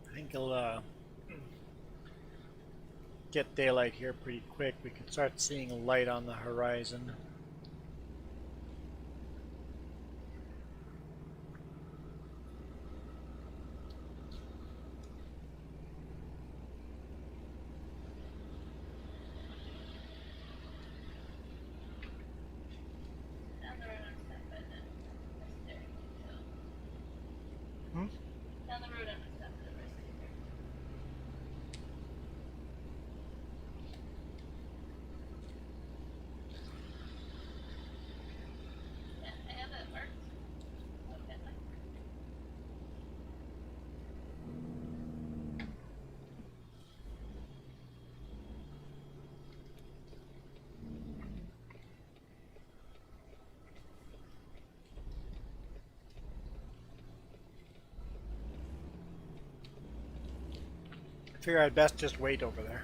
I think it'll get daylight here pretty quick. We can start seeing light on the horizon. figure I'd best just wait over there.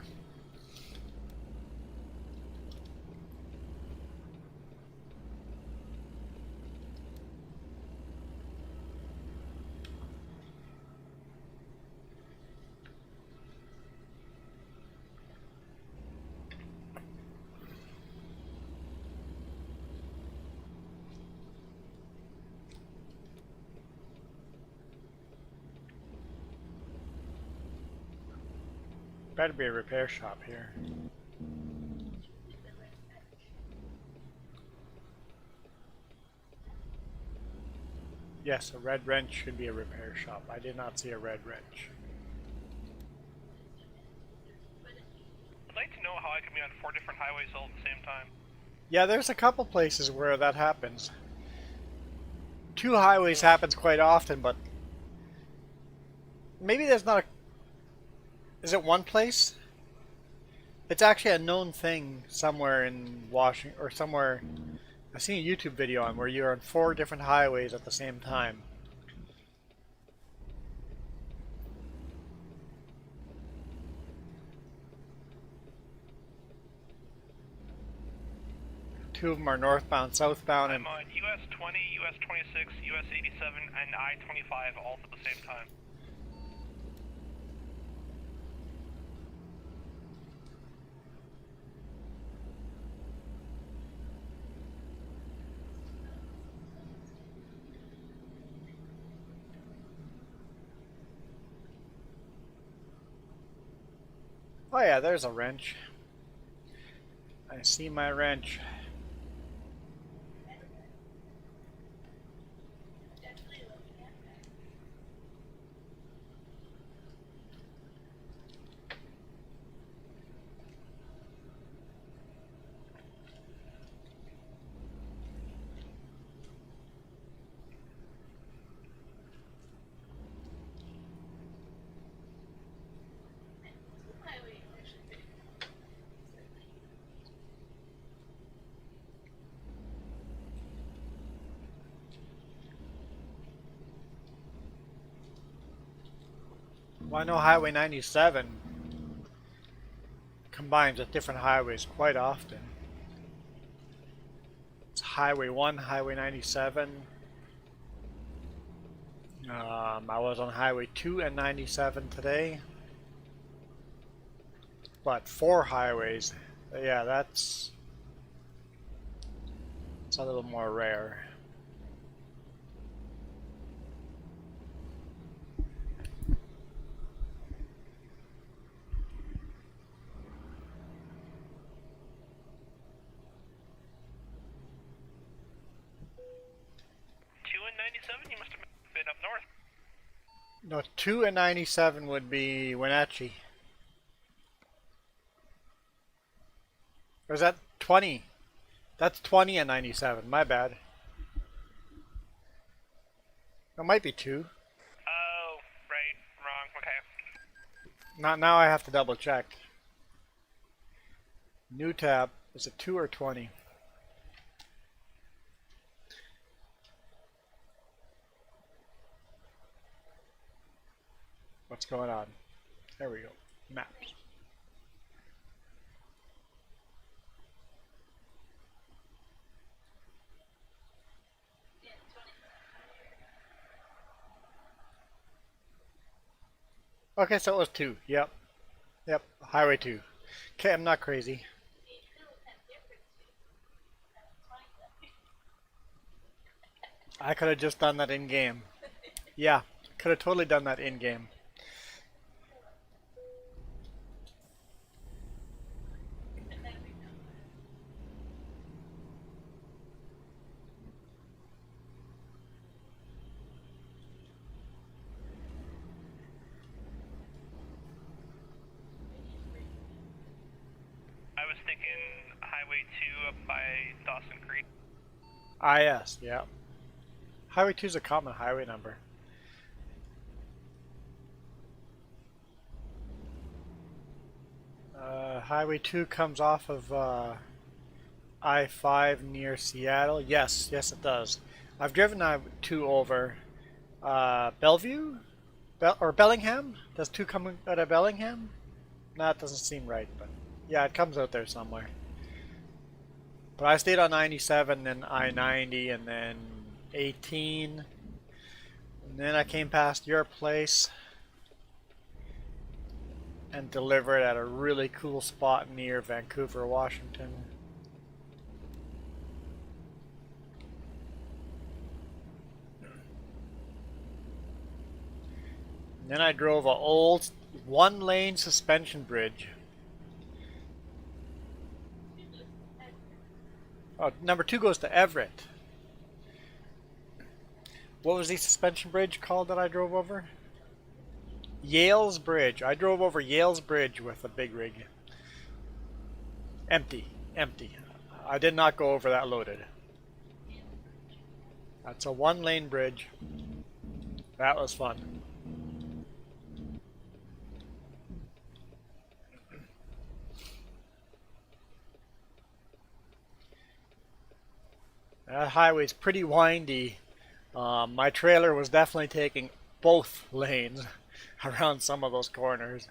Better be a repair shop here. Yes, a red wrench should be a repair shop. I did not see a red wrench. I'd like to know how I can be on 4 different highways all at the same time. Yeah, there's a couple places where that happens. 2 highways happens quite often, but maybe there's not a... Is it one place? It's actually a known thing somewhere in Washington, or somewhere... I've seen a YouTube video on where you're on 4 different highways at the same time. Two of them are northbound, southbound, and... I'm on US 20, US 26, US 87, and I-25 all at the same time. Oh yeah, there's a wrench. I see my wrench. Well, I know Highway 97 combines with different highways quite often. It's Highway 1, Highway 97. I was on Highway 2 and 97 today. But 4 highways, yeah, that's a little more rare. You must have been up north. No, 2 and 97 would be Wenatchee. Or is that 20? That's 20 and 97, my bad. It might be 2. Oh, right, wrong, okay. Not now, I have to double check. New tab, is it 2 or 20? What's going on? There we go. Maps. Okay, so it was 2. Yep. Yep. Highway 2. Okay, I'm not crazy. I could have just done that in game. Yeah, could have totally done that in game. I was thinking Highway 2 up by Dawson Creek. Ah, yes, yeah. Highway 2 is a common highway number. Highway 2 comes off of I-5 near Seattle. Yes, yes it does. I've driven I-2 over Bellevue or Bellingham? Does 2 come out of Bellingham? No, that doesn't seem right, but yeah, it comes out there somewhere. But I stayed on 97 and I-90 and then 18. And then I came past your place and delivered at a really cool spot near Vancouver, Washington. And then I drove an old 1-lane suspension bridge. Oh, number 2 goes to Everett. What was the suspension bridge called that I drove over? Yale's Bridge. I drove over Yale's Bridge with a big rig. Empty. Empty. I did not go over that loaded. That's a 1-lane bridge. That was fun. That highway's pretty windy. My trailer was definitely taking both lanes around some of those corners.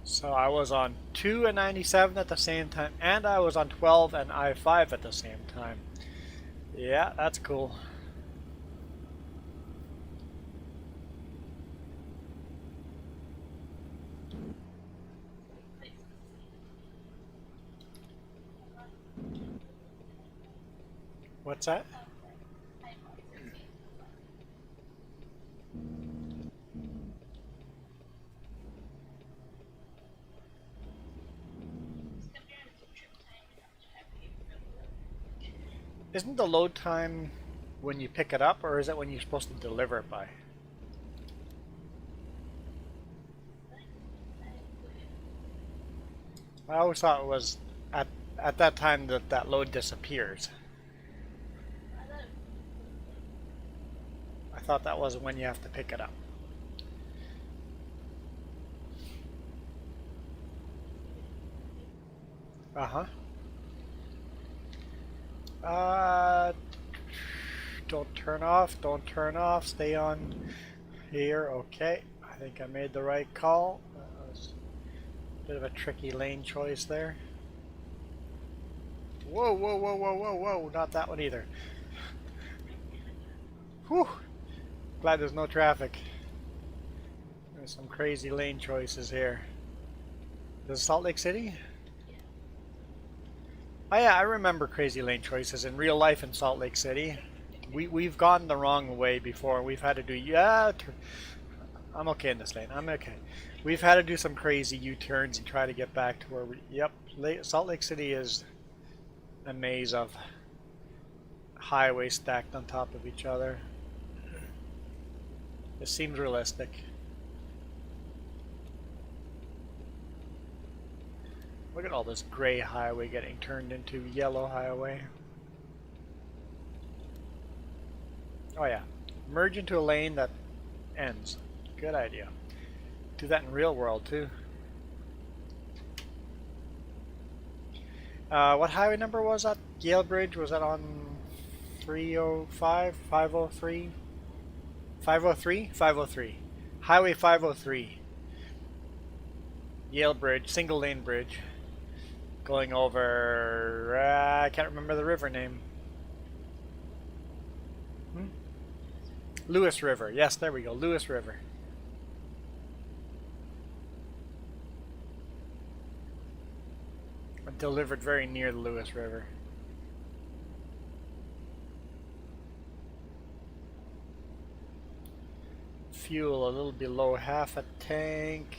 So I was on 2 and 97 at the same time, and I was on 12 and I-5 at the same time. Yeah, that's cool. What's that? Isn't the load time when you pick it up, or is it when you're supposed to deliver it by? I always thought it was at that time that that load disappears. I thought that was when you have to pick it up. Uh-huh. Don't turn off, don't turn off, stay on here. Okay, I think I made the right call. That was a bit of a tricky lane choice there. Whoa, whoa, whoa, whoa, whoa, whoa, not that one either. Whew, glad there's no traffic. There's some crazy lane choices here. This is Salt Lake City? Oh yeah, I remember crazy lane choices in real life in Salt Lake City. We've gone the wrong way before. We've had to do I'm okay in this lane. I'm okay. We've had to do some crazy U-turns and try to get back to where we. Yep, Salt Lake City is a maze of highways stacked on top of each other. It seems realistic. Look at all this gray highway getting turned into yellow highway. Oh yeah, merge into a lane that ends. Good idea. Do that in real world too. What highway number was that? Yale Bridge, was that on 305? 503? 503? 503. Highway 503. Yale Bridge, single lane bridge. Going over, I can't remember the river name. Lewis River. Yes, there we go. Lewis River. I delivered very near the Lewis River. Fuel a little below half a tank.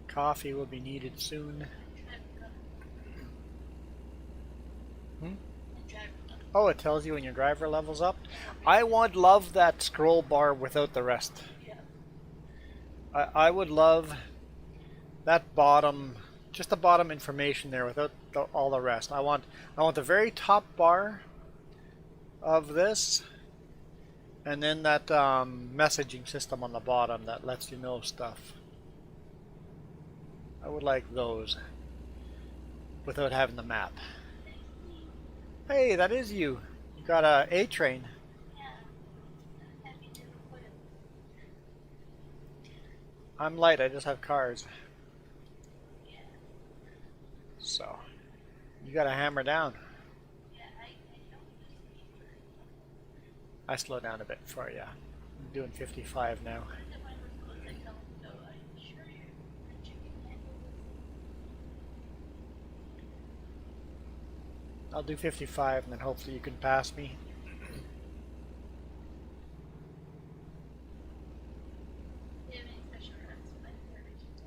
Coffee will be needed soon. Oh, it tells you when your driver level's up. I would love that scroll bar without the rest. I would love that bottom, just the bottom information there without all the rest. I want the very top bar of this, and then that messaging system on the bottom that lets you know stuff. I would like those without having the map. Hey, that is you. You got a train. Yeah. Happy to report it. I'm light. I just have cars. Yeah. So you got to hammer down. Yeah, I don't use paper. I slow down a bit for you. I'm doing 55 now. If I was close, I tell them, so I'm sure your chicken handle I'll do 55 and then hopefully you can pass me. Do you have any special runs when you're reaching to?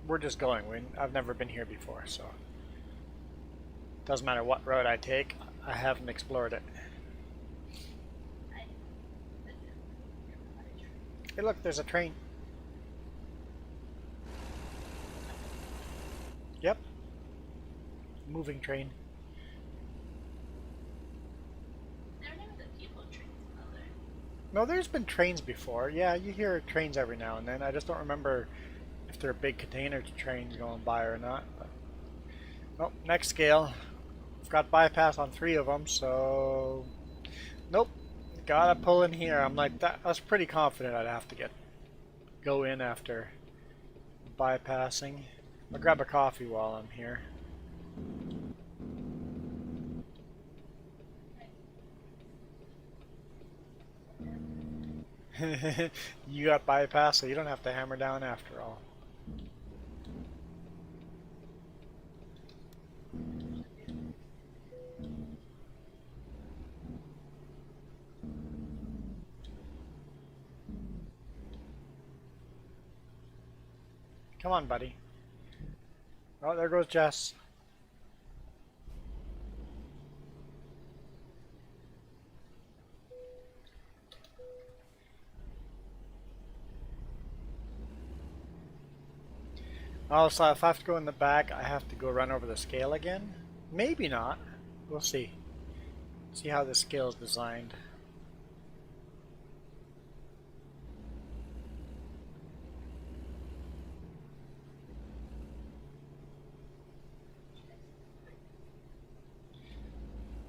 We're just going. I've never been here before, so doesn't matter what road I take. I haven't explored it. Hey, look, there's a train. Yep. Moving train. There are never the people trains, are there? No, there's been trains before. Yeah, you hear trains every now and then. I just don't remember if they're big container trains going by or not. But... oh, next scale. I've got bypass on 3 of them, so nope. Gotta pull in here. I'm like that. I was pretty confident I'd have to go in after bypassing. I'll grab a coffee while I'm here. You got bypass, so you don't have to hammer down after all. Come on, buddy. Oh, there goes Jess. Oh, so if I have to go in the back, I have to go run over the scale again? Maybe not. We'll see. See how the scale is designed.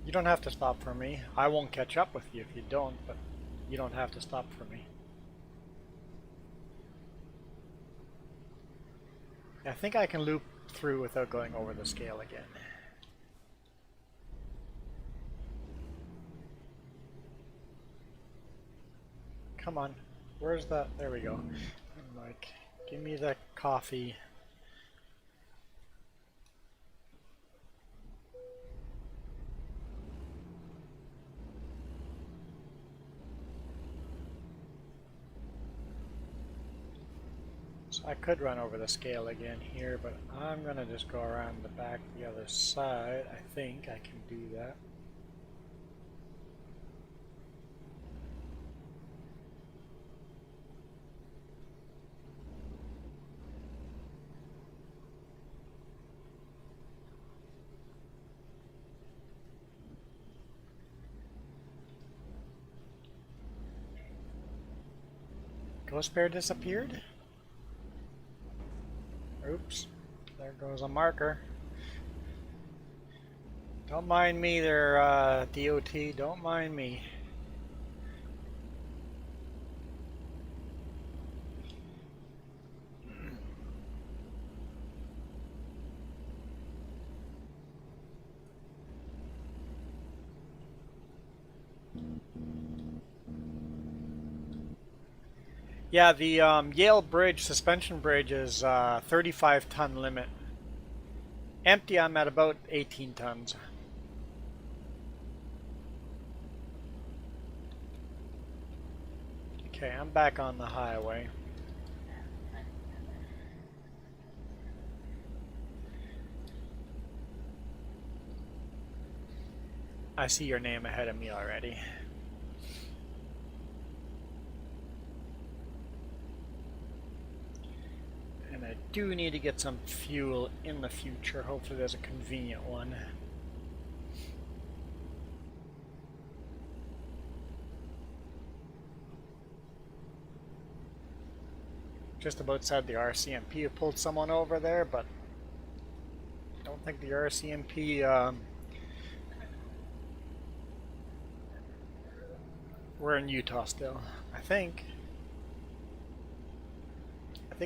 You don't have to stop for me. I won't catch up with you if you don't, but you don't have to stop for me. I think I can loop through without going over the scale again. Come on. Where's the... there we go. Like, give me the coffee. So I could run over the scale again here, but I'm gonna just go around the back the other side. I think I can do that. Ghost Bear disappeared? Oops, there goes a marker. Don't mind me there, DOT, don't mind me. Yeah, the Yale Bridge, suspension bridge is 35 ton limit. Empty, I'm at about 18 tons. Okay, I'm back on the highway. I see your name ahead of me already. I do need to get some fuel in the future. Hopefully there's a convenient one. Just about said the RCMP have pulled someone over there, but I don't think the RCMP we're in Utah still. I think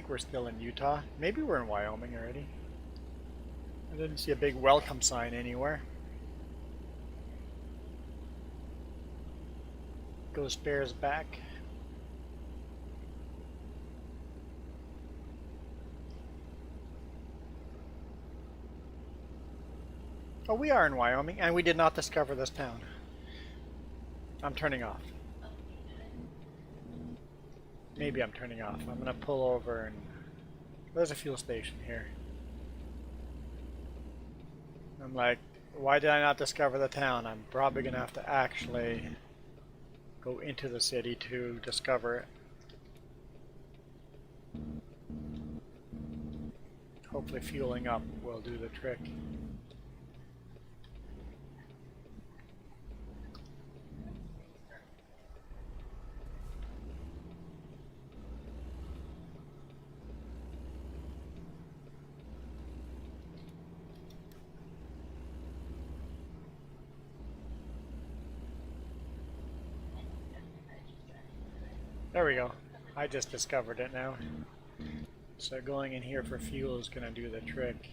we're still in Utah. Maybe we're in Wyoming already. I didn't see a big welcome sign anywhere. Ghost Bear's back. Oh, we are in Wyoming, and we did not discover this town. I'm turning off. Maybe I'm turning off. I'm gonna pull over and... There's a fuel station here. I'm like, why did I not discover the town? I'm probably gonna have to actually go into the city to discover it. Hopefully fueling up will do the trick. There we go. I just discovered it now. So going in here for fuel is going to do the trick.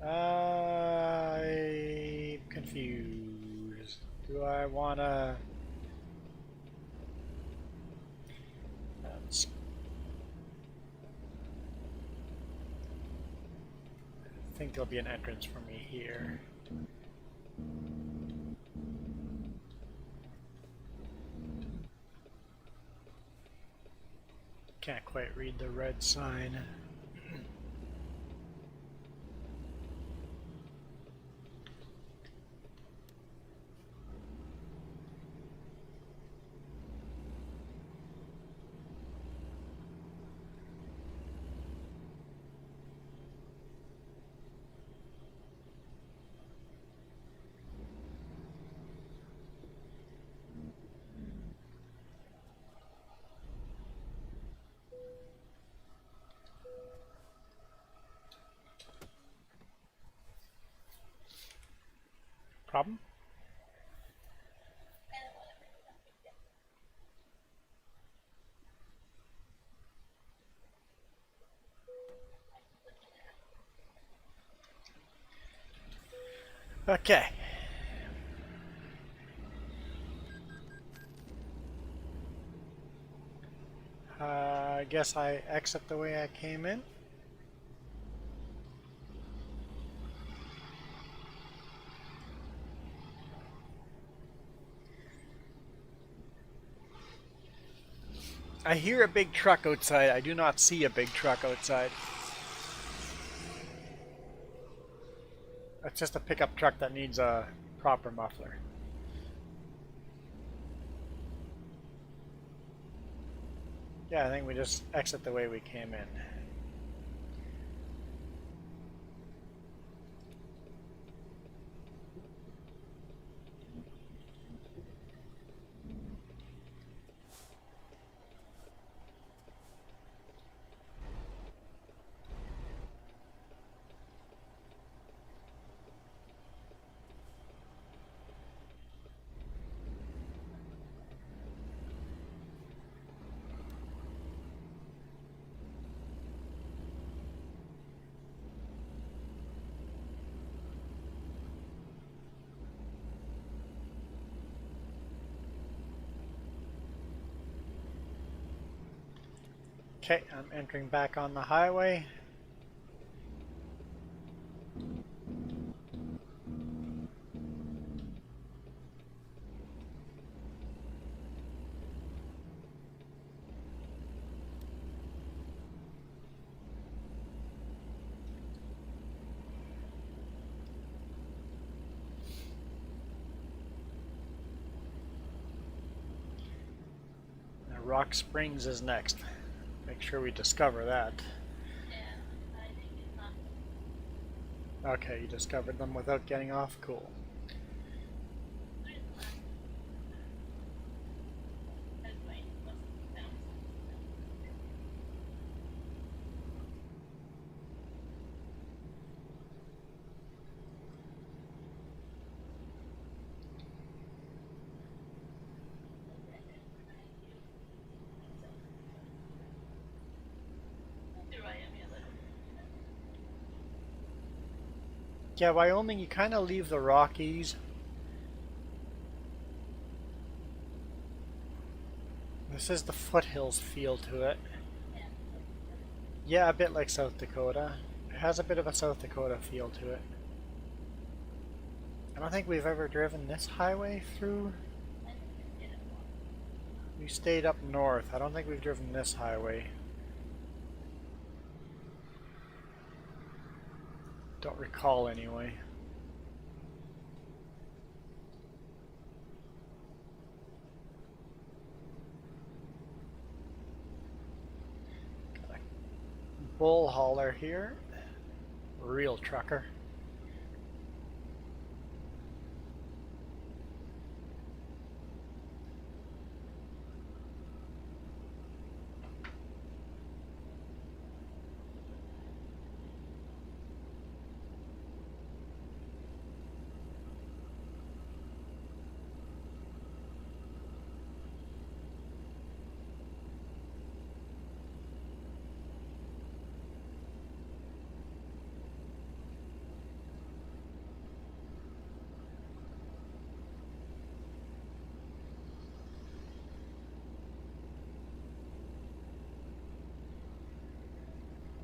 I'm confused. Do I want to... I think there'll be an entrance for me here. Can't quite read the red sign. Problem? Okay. I guess I exit the way I came in. I hear a big truck outside. I do not see a big truck outside. It's just a pickup truck that needs a proper muffler. Yeah, I think we just exit the way we came in. Okay, I'm entering back on the highway. Rock Springs is next. Make sure we discover that. Yeah. Okay, you discovered them without getting off. Cool. Yeah, Wyoming, you kind of leave the Rockies. This is the foothills feel to it. Yeah, a bit like South Dakota. It has a bit of a South Dakota feel to it. I don't think we've ever driven this highway through. We stayed up north. I don't think we've driven this highway. Don't recall anyway. Got a bull hauler here. Real trucker.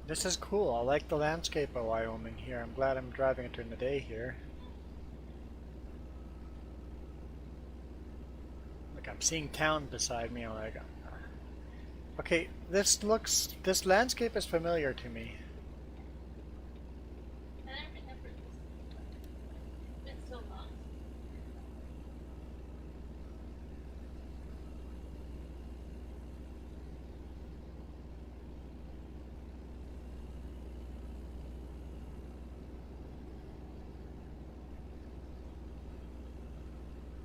This is cool. I like the landscape of Wyoming here. I'm glad I'm driving it during the day here. Like I'm seeing town beside me. I'm like, okay, this landscape is familiar to me. I don't remember this. It's been so long.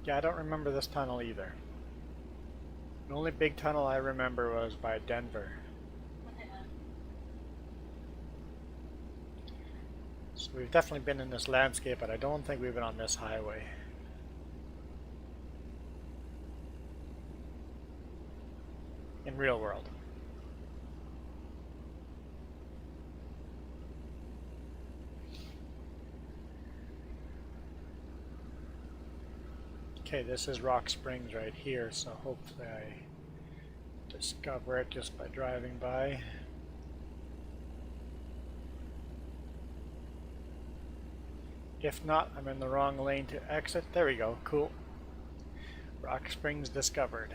Yeah, I don't remember this tunnel either. The only big tunnel I remember was by Denver. So we've definitely been in this landscape, but I don't think we've been on this highway. In real world. Okay, this is Rock Springs right here, so hopefully I discover it just by driving by. If not, I'm in the wrong lane to exit. There we go, cool. Rock Springs discovered.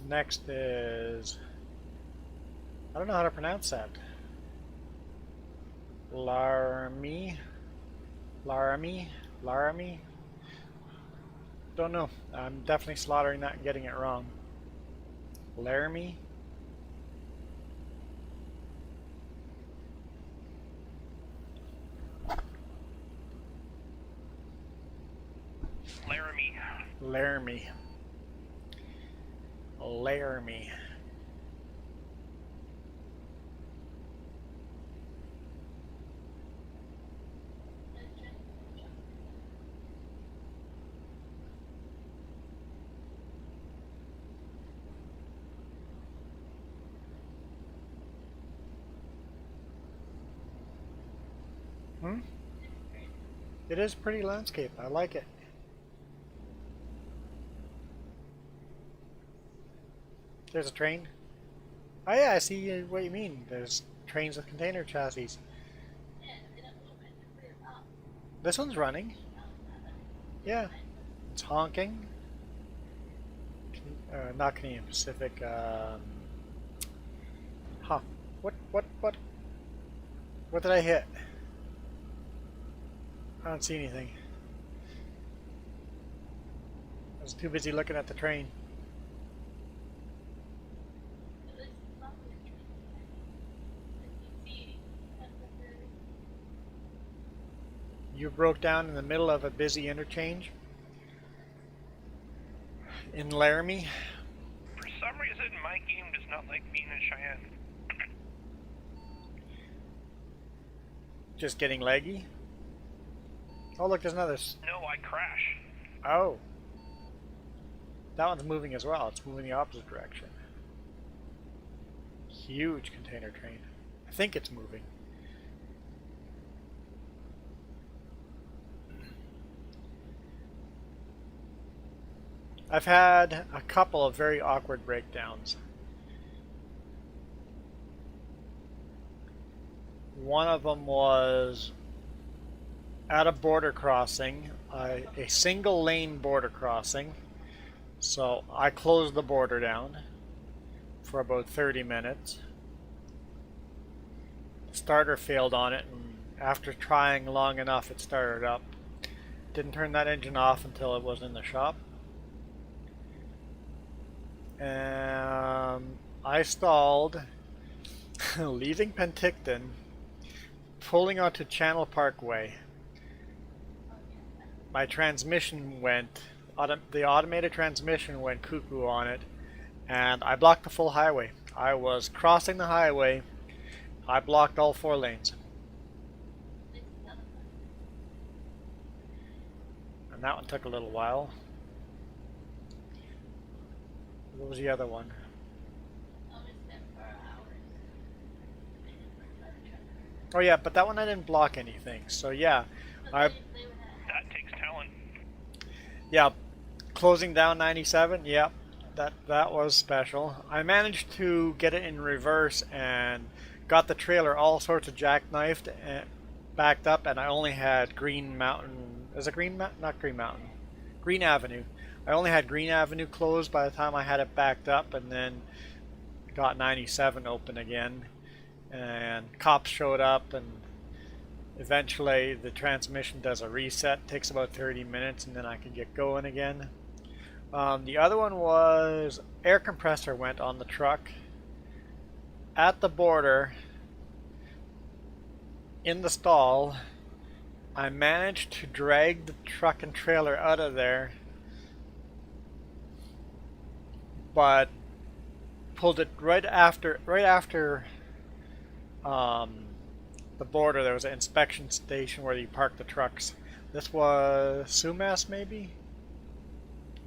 Next is... I don't know how to pronounce that. Laramie? Laramie? Laramie? Don't know. I'm definitely slaughtering that and getting it wrong. Laramie? Laramie. Laramie. Laramie. Hmm? It is pretty landscape. I like it. There's a train. Oh yeah, I see what you mean. There's trains with container chassis. This one's running. Yeah. It's honking. Not Canadian Pacific. Huh. What did I hit? I don't see anything. I was too busy looking at the train. You broke down in the middle of a busy interchange in Laramie. For some reason, my game does not like being in Cheyenne. Just getting leggy. Oh, look, there's another. No, I crash. Oh. That one's moving as well. It's moving the opposite direction. Huge container train. I think it's moving. I've had a couple of very awkward breakdowns. One of them was at a border crossing, a single lane border crossing. So I closed the border down for about 30 minutes. The starter failed on it, and after trying long enough, it started up. Didn't turn that engine off until it was in the shop. I stalled leaving Penticton, pulling onto Channel Parkway. My transmission went, the automated transmission went cuckoo on it, and I blocked the full highway. I was crossing the highway. I blocked all 4 lanes. And that one took a little while. What was the other one? Oh yeah, but that one I didn't block anything. So yeah, That takes talent. yeah, closing down 97. Yep, that was special. I managed to get it in reverse and got the trailer all sorts of jackknifed and backed up, and I only had Green Mountain. Is it Green Mountain? Not Green Mountain. Green Avenue. I only had Green Avenue closed by the time I had it backed up, and then got 97 open again. And cops showed up, and eventually the transmission does a reset. It takes about 30 minutes, and then I can get going again. The other one was air compressor went on the truck at the border in the stall. I managed to drag the truck and trailer out of there, but pulled it right after the border. There was an inspection station where you park the trucks. This was Sumas, maybe,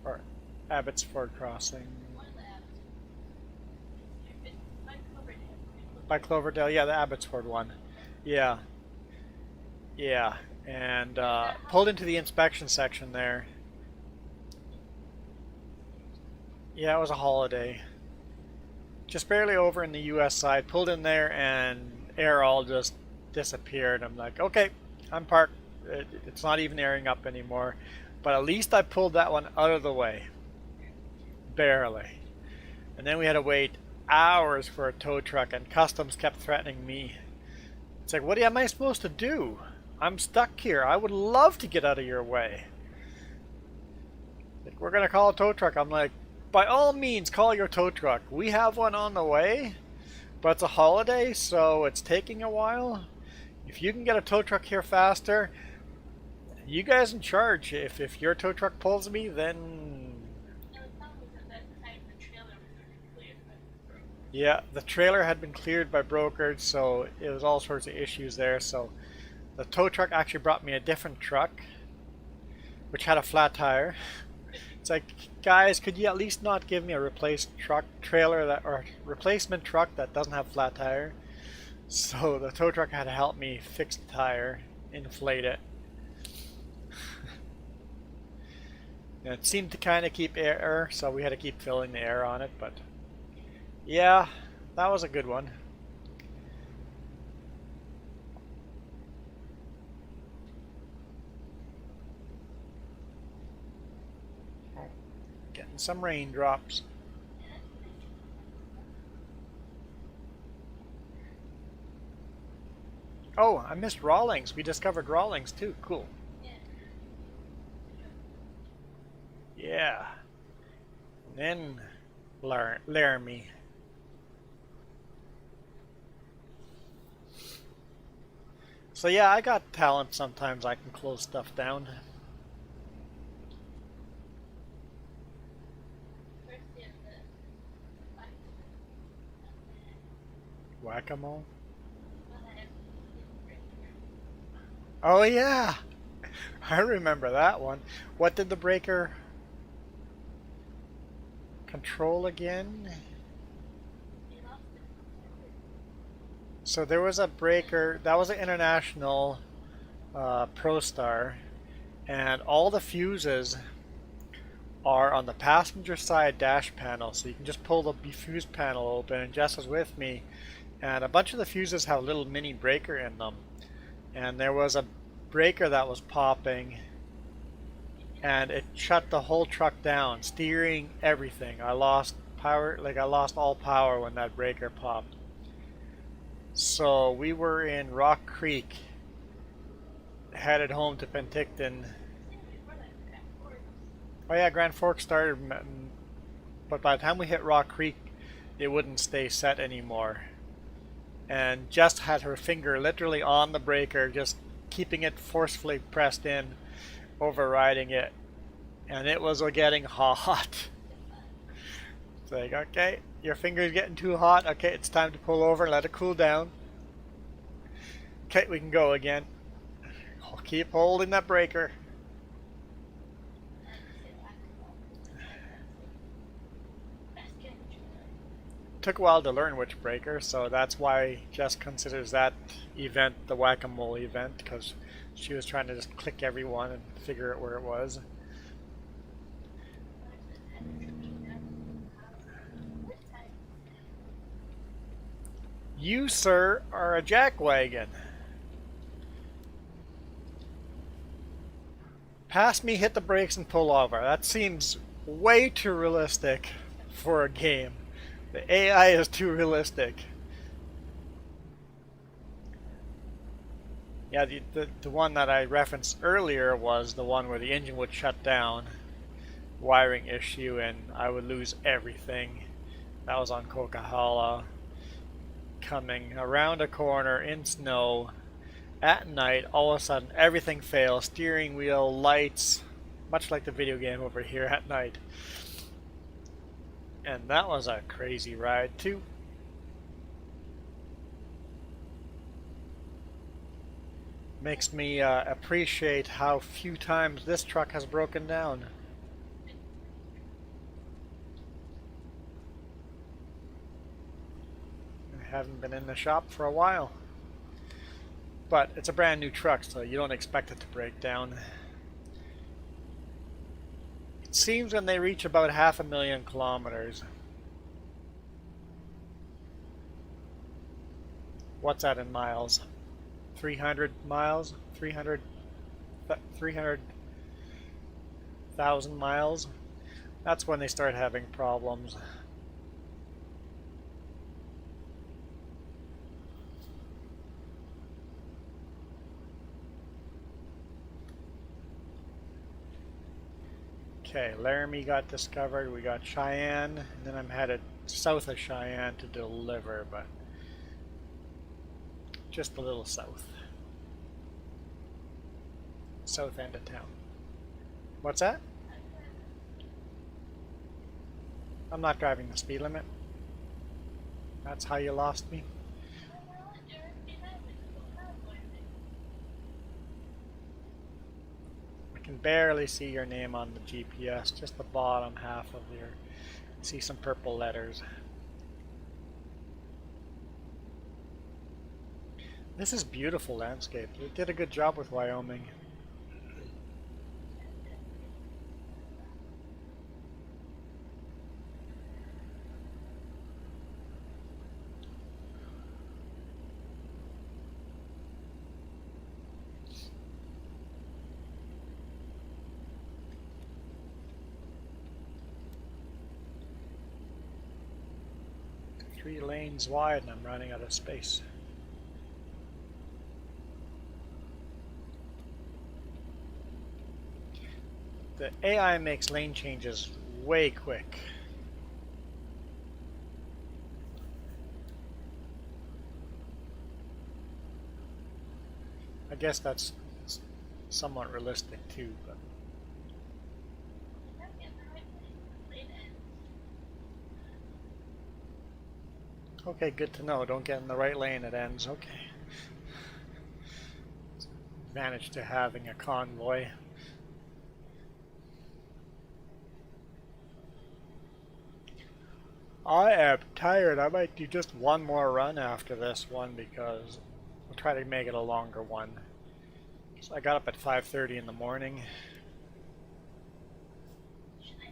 or Abbotsford Crossing. By Cloverdale, yeah, the Abbotsford one. Yeah, yeah, and pulled into the inspection section there. Yeah, it was a holiday. Just barely over in the US side. Pulled in there and air all just disappeared. I'm like, okay, I'm parked. It's not even airing up anymore. But at least I pulled that one out of the way. Barely. And then we had to wait hours for a tow truck, and customs kept threatening me. It's like, what am I supposed to do? I'm stuck here. I would love to get out of your way. Like, we're going to call a tow truck. I'm like, by all means, call your tow truck. We have one on the way, but it's a holiday, so it's taking a while. If you can get a tow truck here faster, you guys in charge. If your tow truck pulls me, then... Yeah, the trailer had been cleared by brokers, so it was all sorts of issues there. So the tow truck actually brought me a different truck, which had a flat tire. It's like, guys, could you at least not give me a replacement truck that doesn't have flat tire? So the tow truck had to help me fix the tire, inflate it. And it seemed to kind of keep air, so we had to keep filling the air on it. But yeah, that was a good one. Getting some raindrops. Oh, I missed Rawlings. We discovered Rawlings too. Cool. Yeah. And then Laramie. So yeah, I got talent sometimes. I can close stuff down. First you have to fight Whack-a-mole. well, I have to break your Oh yeah, I remember that one. What did the breaker control again? you lost it. So there was a breaker that was an international Pro Star, and all the fuses are on the passenger side dash panel. So you can just pull the fuse panel open, and Jess was with me, and a bunch of the fuses have a little mini breaker in them. And there was a breaker that was popping, and it shut the whole truck down, steering, everything. I lost power, like I lost all power when that breaker popped. So we were in Rock Creek, headed home to Penticton. Before that, Grand Forks. Oh yeah, Grand Forks started, but by the time we hit Rock Creek, it wouldn't stay set anymore. And Jess had her finger literally on the breaker, just keeping it forcefully pressed in, overriding it, and it was getting hot. It's like, okay, your finger's getting too hot. Okay, it's time to pull over and let it cool down. Okay, we can go again. I'll keep holding that breaker. Took a while to learn which breaker, so that's why Jess considers that event the whack-a-mole event, because she was trying to just click everyone and figure out where it was. You, sir, are a jackwagon. Pass me, hit the brakes, and pull over. That seems way too realistic for a game. The AI is too realistic. Yeah, the one that I referenced earlier was the one where the engine would shut down, wiring issue, and I would lose everything. That was on Coquihalla. Coming around a corner in snow at night, all of a sudden everything fails. Steering wheel, lights, much like the video game over here at night. And that was a crazy ride too. Makes me appreciate how few times this truck has broken down. I haven't been in the shop for a while. But it's a brand new truck, so you don't expect it to break down. It seems when they reach about 500,000 kilometers. What's that in miles? 300 miles? 300,000 miles? That's when they start having problems. Okay, Laramie got discovered, we got Cheyenne, and then I'm headed south of Cheyenne to deliver, but just a little south. South end of town. What's that? I'm not driving the speed limit. That's how you lost me. I can barely see your name on the GPS, just the bottom half of your, see some purple letters. This is beautiful landscape. They did a good job with Wyoming. Three lanes wide and I'm running out of space. The AI makes lane changes way quick. guess that's somewhat realistic too, but Gotta get in the right lane. Lane ends. okay, good to know. Don't get in the right lane, it ends. Okay. Advantage to having a convoy. I am tired. I might do just one more run after this one because I'll try to make it a longer one. So I got up at 5:30 in the morning. Should I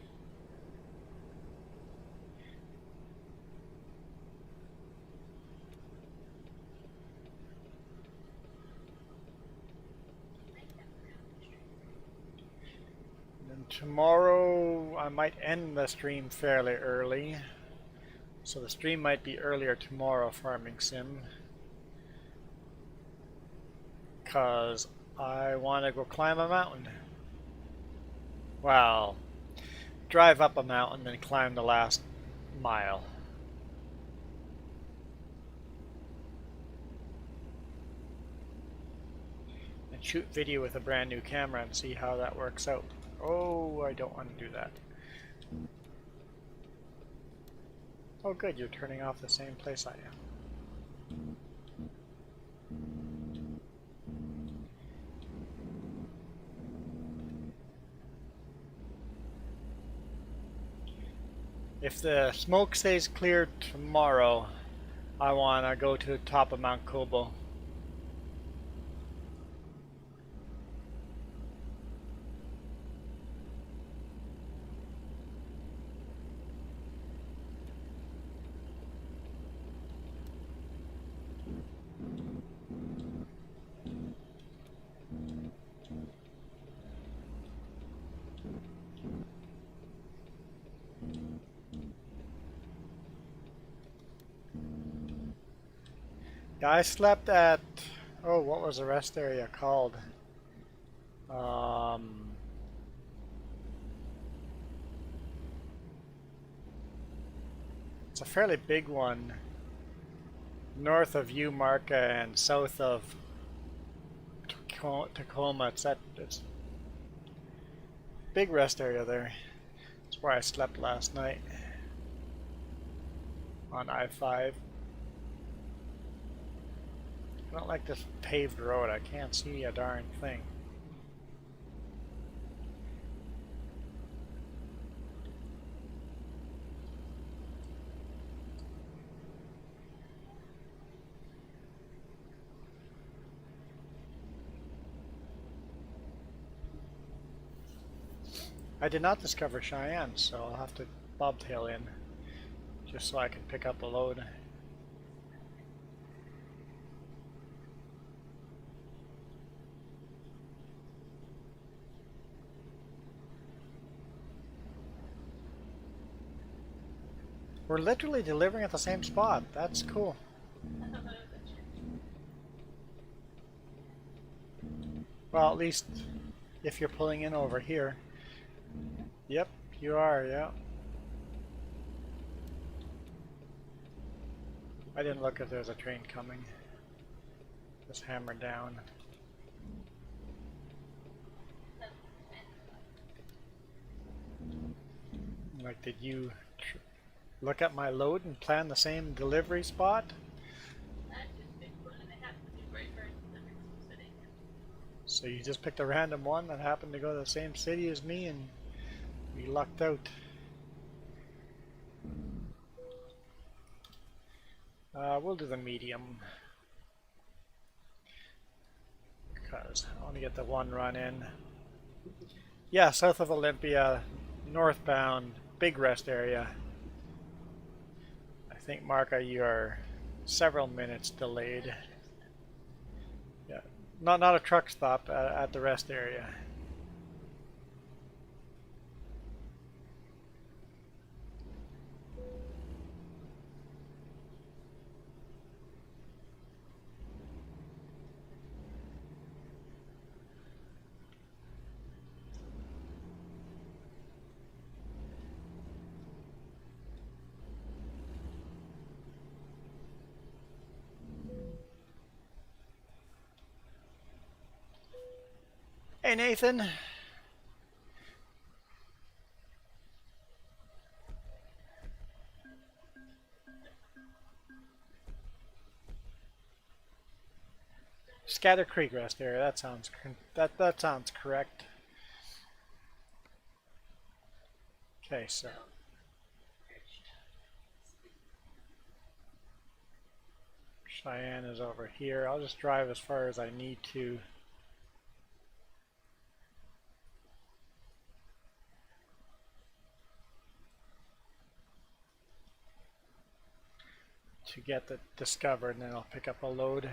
make that around the street? And tomorrow I might end the stream fairly early. So the stream might be earlier tomorrow, Farming Sim. Because I want to go climb a mountain. Well, drive up a mountain and climb the last mile. And shoot video with a brand new camera and see how that works out. Oh, I don't want to do that. Oh good, you're turning off the same place I am. If the smoke stays clear tomorrow, I want to go to the top of Mount Kobo. Yeah, I slept at, oh, what was the rest area called? It's a fairly big one, north of Umarka and south of Tacoma. It's big rest area there. It's where I slept last night on I-5. I don't like this paved road. I can't see a darn thing. I did not discover Cheyenne, so I'll have to bobtail in just so I can pick up a load. We're literally delivering at the same spot. That's cool. Well, at least if you're pulling in over here. Yep, you are, yeah. I didn't look if there's a train coming. Just hammer down. Like, did you look at my load and plan the same delivery spot? So you just picked a random one that happened to go to the same city as me and we lucked out. We'll do the medium. Because I want to get the one run in. Yeah, south of Olympia, northbound, big rest area. I think, Marka, you are several minutes delayed. Yeah, not a truck stop at the rest area. Hey, Nathan. Scatter Creek rest area. That sounds correct. Okay, so Cheyenne is over here. I'll just drive as far as I need to get that discovered, and then I'll pick up a load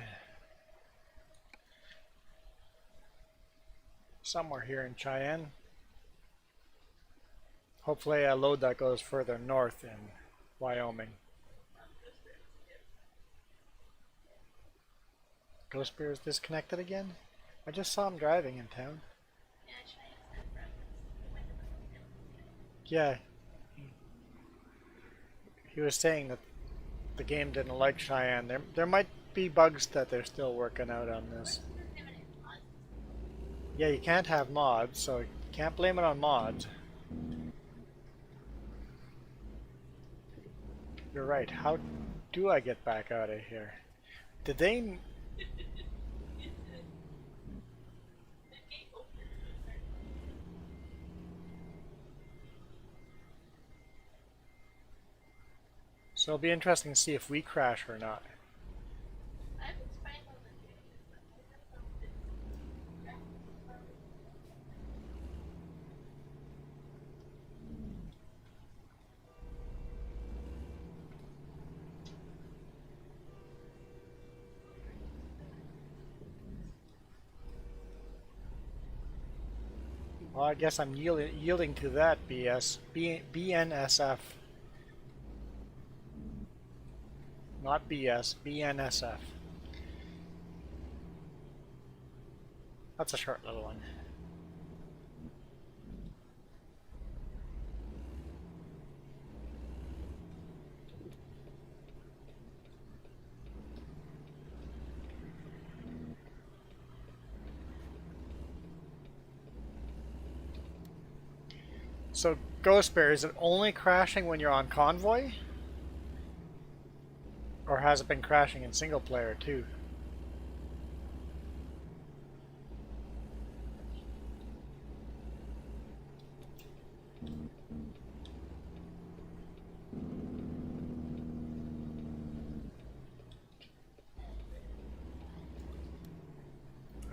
somewhere here in Cheyenne. Hopefully a load that goes further north in Wyoming. Ghost Bear is disconnected again? I just saw him driving in town. Yeah. He was saying that the game didn't like Cheyenne. There might be bugs that they're still working out on this. Yeah, you can't have mods, so you can't blame it on mods. You're right. How do I get back out of here? Did they... So it'll be interesting to see if we crash or not. Well, I guess I'm yielding to that BNSF. Not BS, BNSF. That's a short little one. So, Ghost Bear, is it only crashing when you're on Convoy? Or has it been crashing in single player too?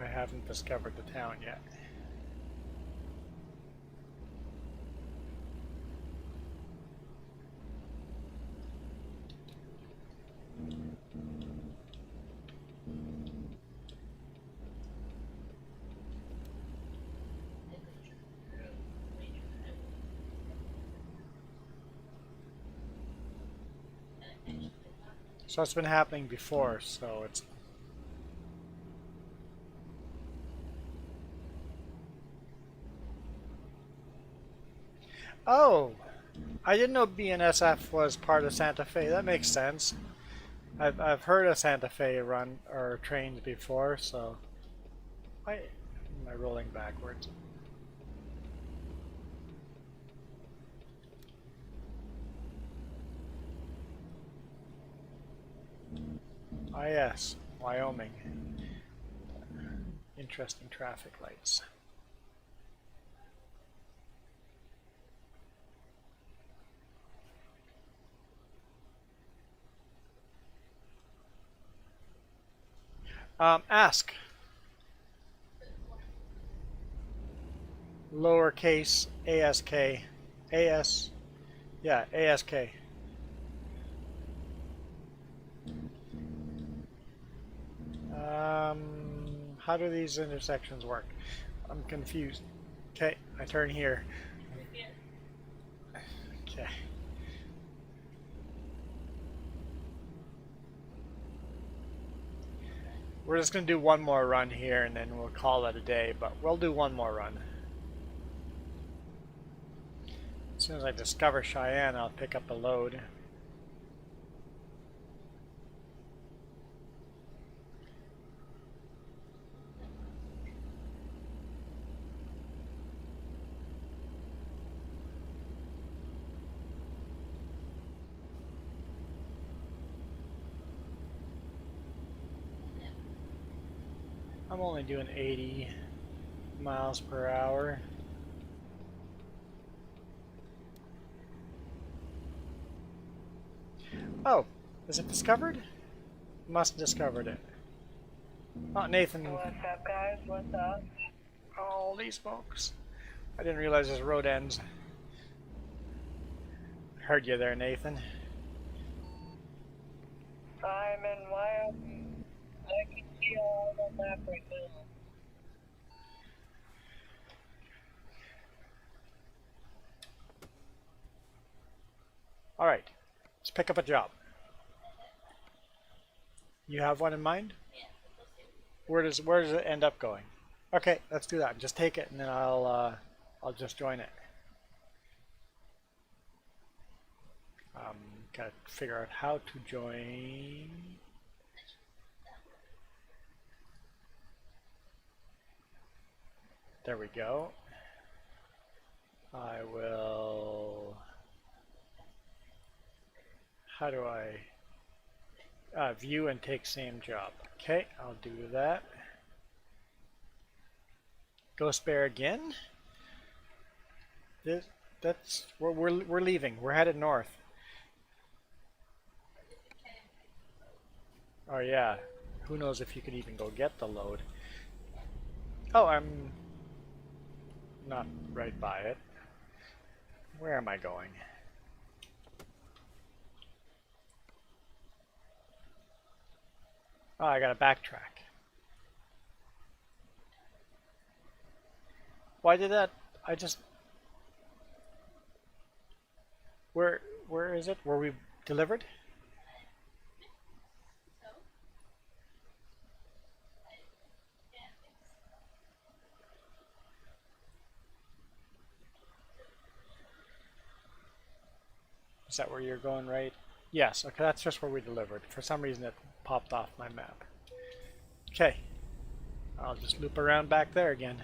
I haven't discovered the town yet. So it's been happening before, so it's... Oh! I didn't know BNSF was part of Santa Fe. That makes sense. I've heard of Santa Fe run or trains before, so... Why am I rolling backwards? Ah yes, Wyoming. Interesting traffic lights. Ask. Lowercase ASK. AS. Yeah, ASK. How do these intersections work? I'm confused. Okay, I turn here. Okay. We're just going to do one more run here and then we'll call it a day, but we'll do one more run. As soon as I discover Cheyenne, I'll pick up a load. I'm only doing 80 miles per hour. Oh, is it discovered? Must have discovered it. Oh, Nathan. What's up, guys? What's up? Holy smokes. I didn't realize this road ends. Heard you there, Nathan. I'm in Wyoming. I can see all on the map right now. Alright, let's pick up a job. You have one in mind? Where does it end up going? Okay, let's do that. Just take it and then I'll just join it. Gotta figure out how to join. There we go. I will. How do I view and take same job? Okay, I'll do that. Ghost Bear again. That's we're leaving. We're headed north. Oh yeah. Who knows if you could even go get the load? Oh, I'm not right by it. Where am I going? Oh, I gotta backtrack. Why did that? I just. Where is it? Were we delivered? Is that where you're going, right? Yes, okay, that's just where we delivered. For some reason it popped off my map. Okay, I'll just loop around back there again.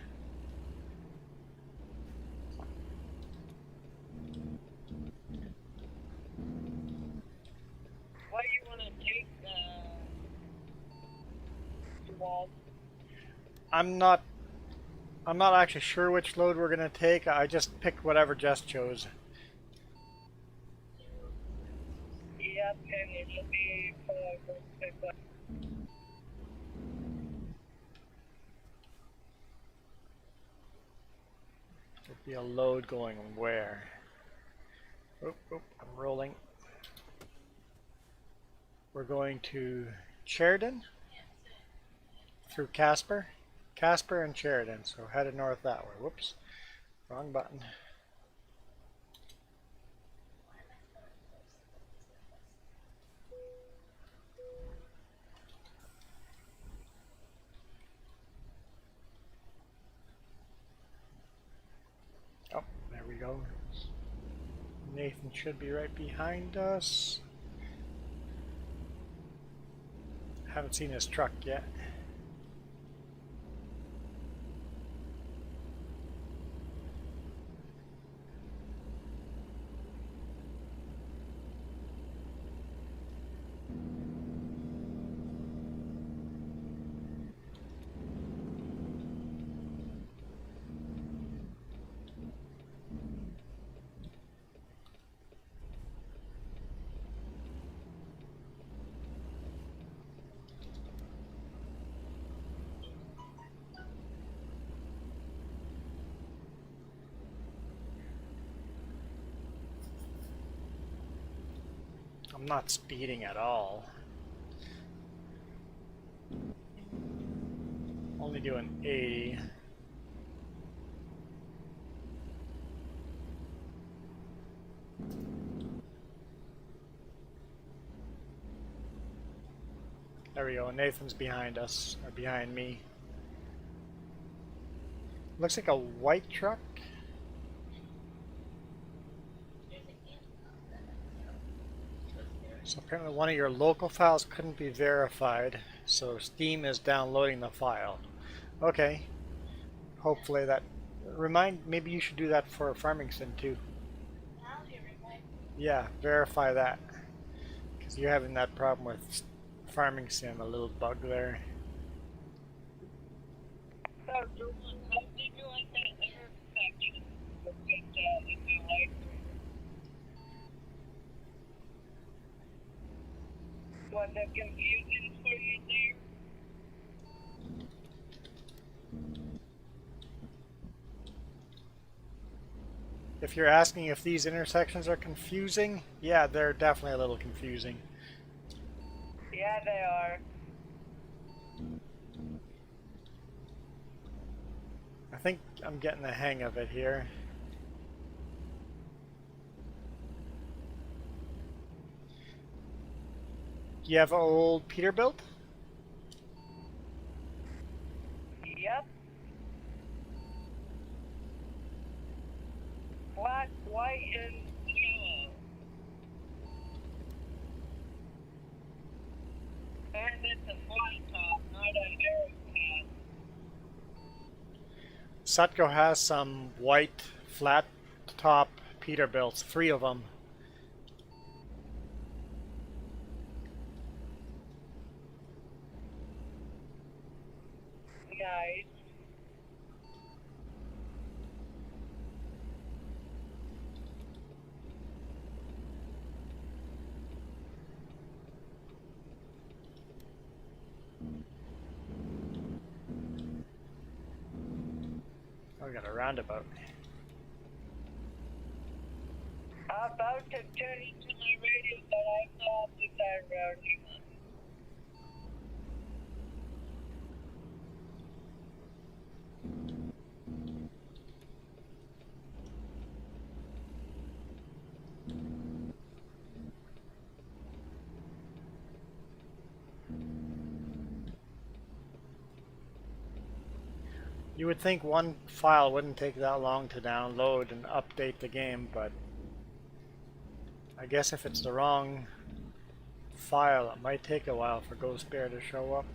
What do you want to take, Walt? I'm not actually sure which load we're gonna take. I just picked whatever Jess chose. Yep, and it should be for There'll be a load going where? Oop, oop, I'm rolling. We're going to Sheridan through Casper. Casper and Sheridan, so headed north that way. Whoops, wrong button. Oh, there we go. Nathan should be right behind us. Haven't seen his truck yet. I'm not speeding at all. Only doing 80. There we go. Nathan's behind us, or behind me. Looks like a white truck. So apparently one of your local files couldn't be verified, so Steam is downloading the file. Okay. Hopefully that... maybe you should do that for Farming Sim too. Yeah, verify that. Because you're having that problem with Farming Sim, a little bug there. So, Jordan, how did you like that intersection with in the light? Was it confusing for you there? If you're asking if these intersections are confusing, yeah, they're definitely a little confusing. Yeah, they are. I think I'm getting the hang of it here. Do you have old Peterbilt? Yep. Black, white, and yellow. And it's a flat top, not an arrow top. Sutco has some white flat top Peterbilts, 3 of them. Nice. Oh, we got a roundabout. I'm about to turn into my radio, but I saw the side road. You would think one file wouldn't take that long to download and update the game, but I guess if it's the wrong file, it might take a while for Ghost Bear to show up.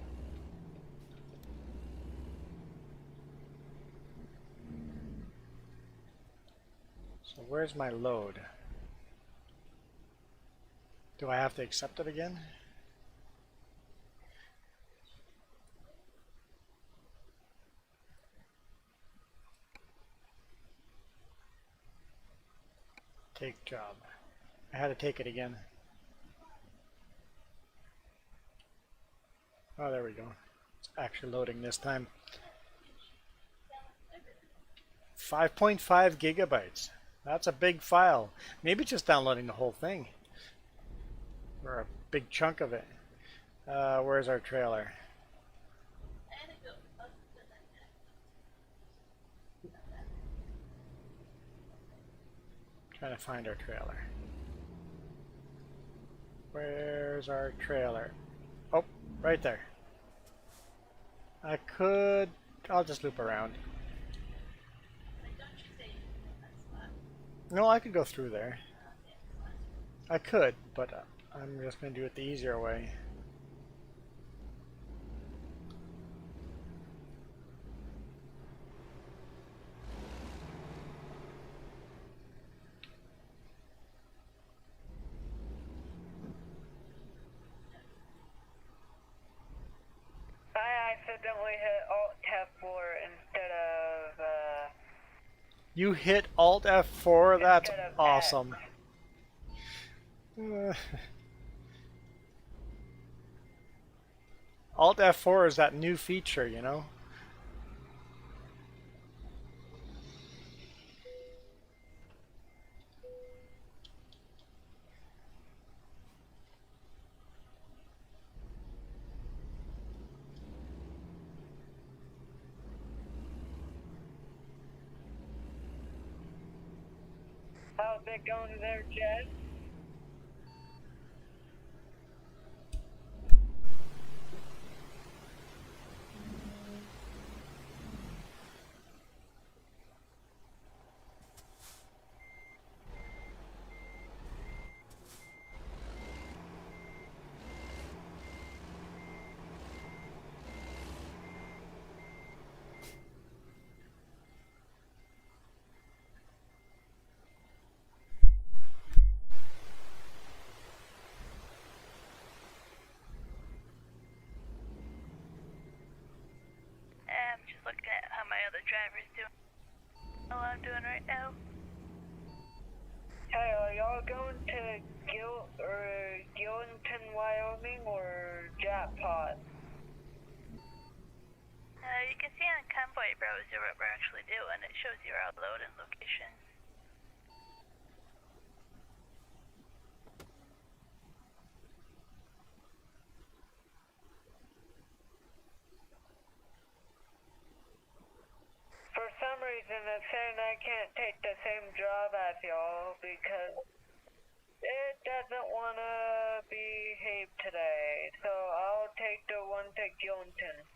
So where's my load? Do I have to accept it again? Take job. I had to take it again. Oh, there we go. It's actually loading this time. 5.5 gigabytes. That's a big file. Maybe just downloading the whole thing. Or a big chunk of it. Where's our trailer? Trying to find our trailer. Where's our trailer? Oh, right there. I'll just loop around. No, I could go through there. I could, but I'm just going to do it the easier way. I accidentally hit Alt F4 instead of, You hit Alt F4? That's instead of awesome. Alt F4 is that new feature, you know? How's it going there, Jed? drivers doing what I'm doing right now. Hey, are y'all going to Gillington, Wyoming, or Jackpot? You can see on Convoy browser what we're actually doing. It shows you our loading locations. For some reason, it's saying I can't take the same job as y'all because it doesn't want to behave today. So I'll take the one to Gillington.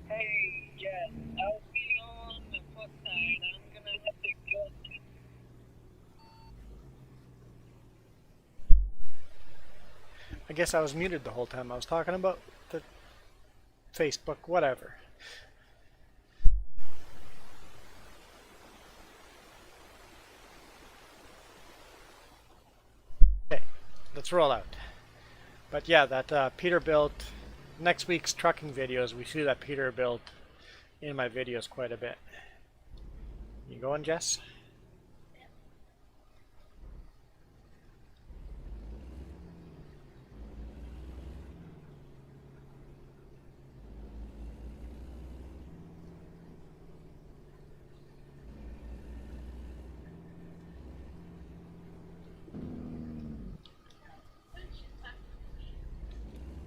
Hey, Jess, I'll be on the flip side. I'm gonna have to go. I guess I was muted the whole time I was talking about the Facebook, whatever. Okay, let's roll out. But yeah, that Peterbilt, next week's trucking videos, we see that Peterbilt in my videos quite a bit. You going, Jess?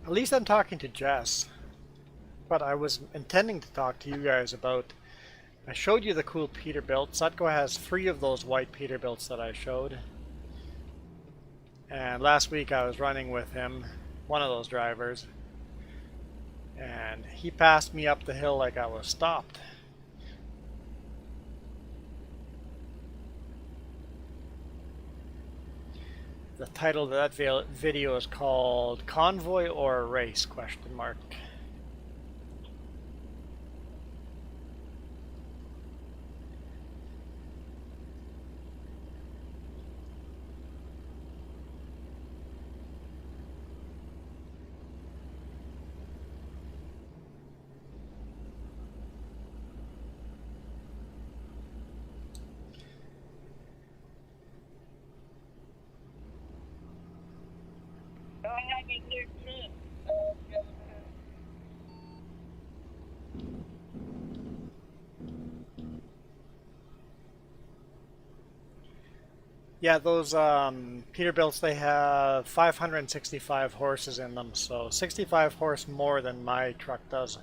At least I'm talking to Jess. But I was intending to talk to you guys about, I showed you the cool Peterbilt. Sutco has 3 of those white Peterbilts that I showed. And last week I was running with him, one of those drivers, and he passed me up the hill like I was stopped. The title of that video is called Convoy or a Race? Question mark. I have a new truck. Yeah, those Peterbilts, they have 565 horses in them, so 65 horse more than my truck does.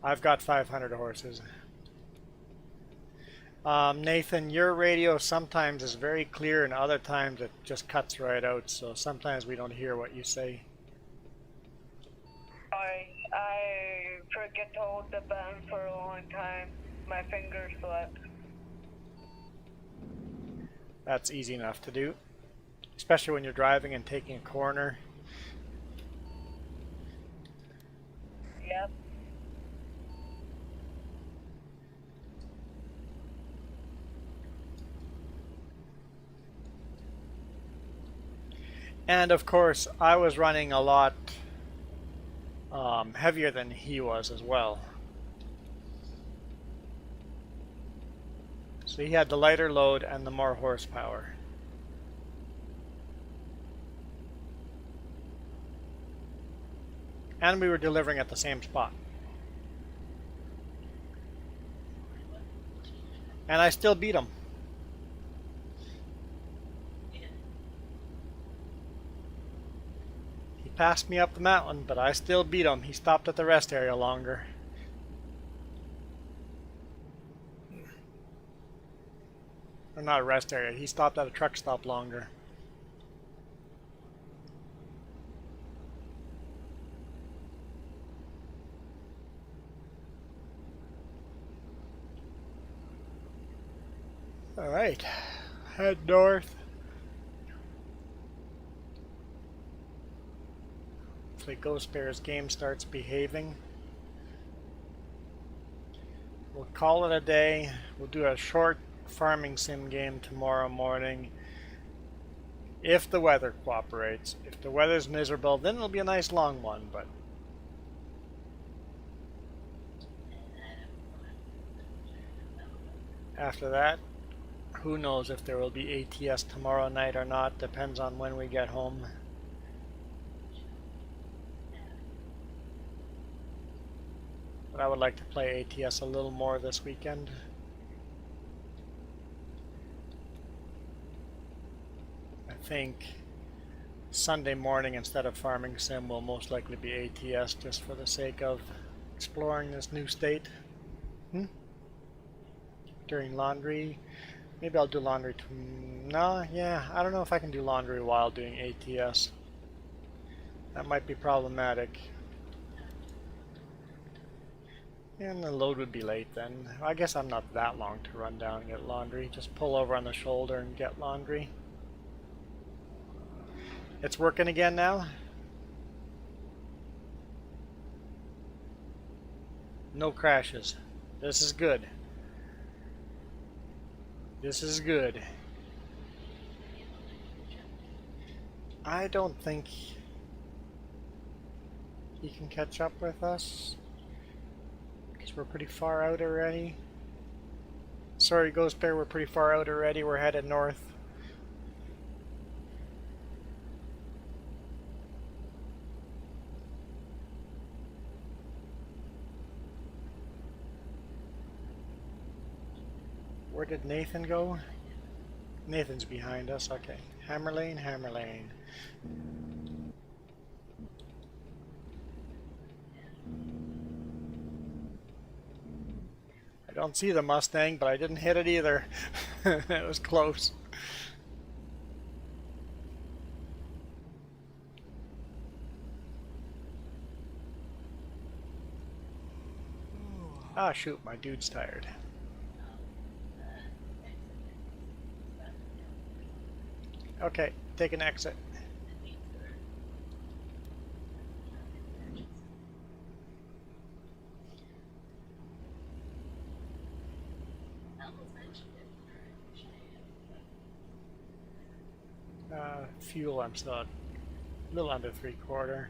I've got 500 horses. Nathan, your radio sometimes is very clear and other times it just cuts right out, so sometimes we don't hear what you say. I forget to hold the button for a long time. My fingers slip. That's easy enough to do, especially when you're driving and taking a corner. Yep. And of course, I was running a lot heavier than he was as well. So he had the lighter load and the more horsepower. And we were delivering at the same spot. And I still beat him. He passed me up the mountain, but I still beat him. He stopped at the rest area longer. Or not a rest area, he stopped at a truck stop longer. Alright, head north. Hopefully Ghost Bear's game starts behaving. We'll call it a day. We'll do a short farming sim game tomorrow morning. If the weather cooperates. If the weather's miserable, then it'll be a nice long one, but after that, who knows if there will be ATS tomorrow night or not. Depends on when we get home. But I would like to play ATS a little more this weekend. I think Sunday morning instead of farming sim will most likely be ATS just for the sake of exploring this new state. During laundry. Maybe I'll do laundry no, yeah, I don't know if I can do laundry while doing ATS. That might be problematic. And the load would be late then. I guess I'm not that long to run down and get laundry. Just pull over on the shoulder and get laundry. It's working again now? No crashes. This is good. This is good. I don't think he can catch up with us, because we're pretty far out already. Sorry, Ghost Bear, we're pretty far out already. We're headed north. Where did Nathan go? Nathan's behind us. Okay. Hammer lane, hammer lane. I don't see the Mustang, but I didn't hit it either. It was close. Ah, shoot, my dude's tired. Okay, take an exit. Fuel, I'm still a little under 3/4.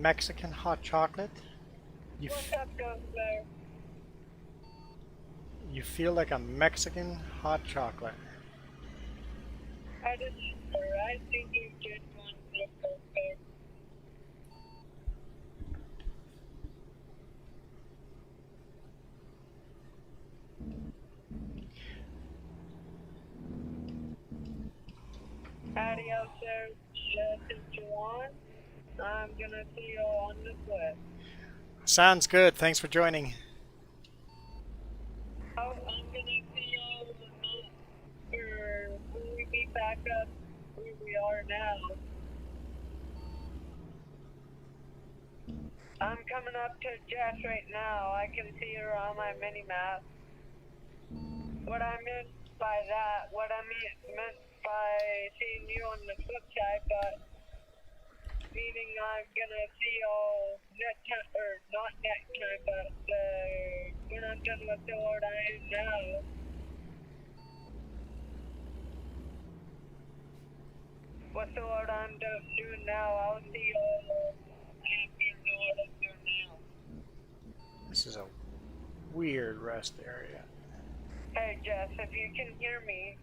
Mexican hot chocolate? You, What's up, Ghost Bear? you feel like a Mexican hot chocolate. I just, I think you just want to Ghost Bear. Adios there, since you won. I'm gonna see you on the flip. Sounds good. Thanks for joining. Oh, I'm gonna see you on the map for when we meet back up where we are now. I'm coming up to Jess right now. I can see her on my mini map. What I meant by that, what I meant by seeing you on the flip side, but meaning I'm gonna see y'all next time, or not next time, but when I'm done with the Lord I am now. What the Lord I'm doing now, I'll see y'all after the Lord I'm doing now. This is a weird rest area. Hey Jess, if you can hear me,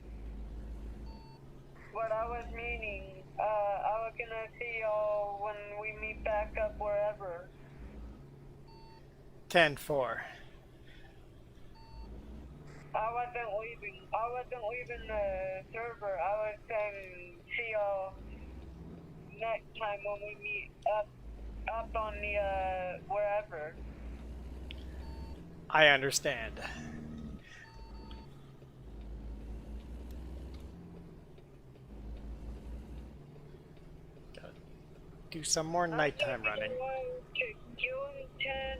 what I was meaning, I was gonna see y'all when we meet back up wherever. 10-4. I wasn't leaving the server. I was saying see y'all next time when we meet up on the wherever. I understand. Gotta do some more nighttime running. I'm going to Gillington,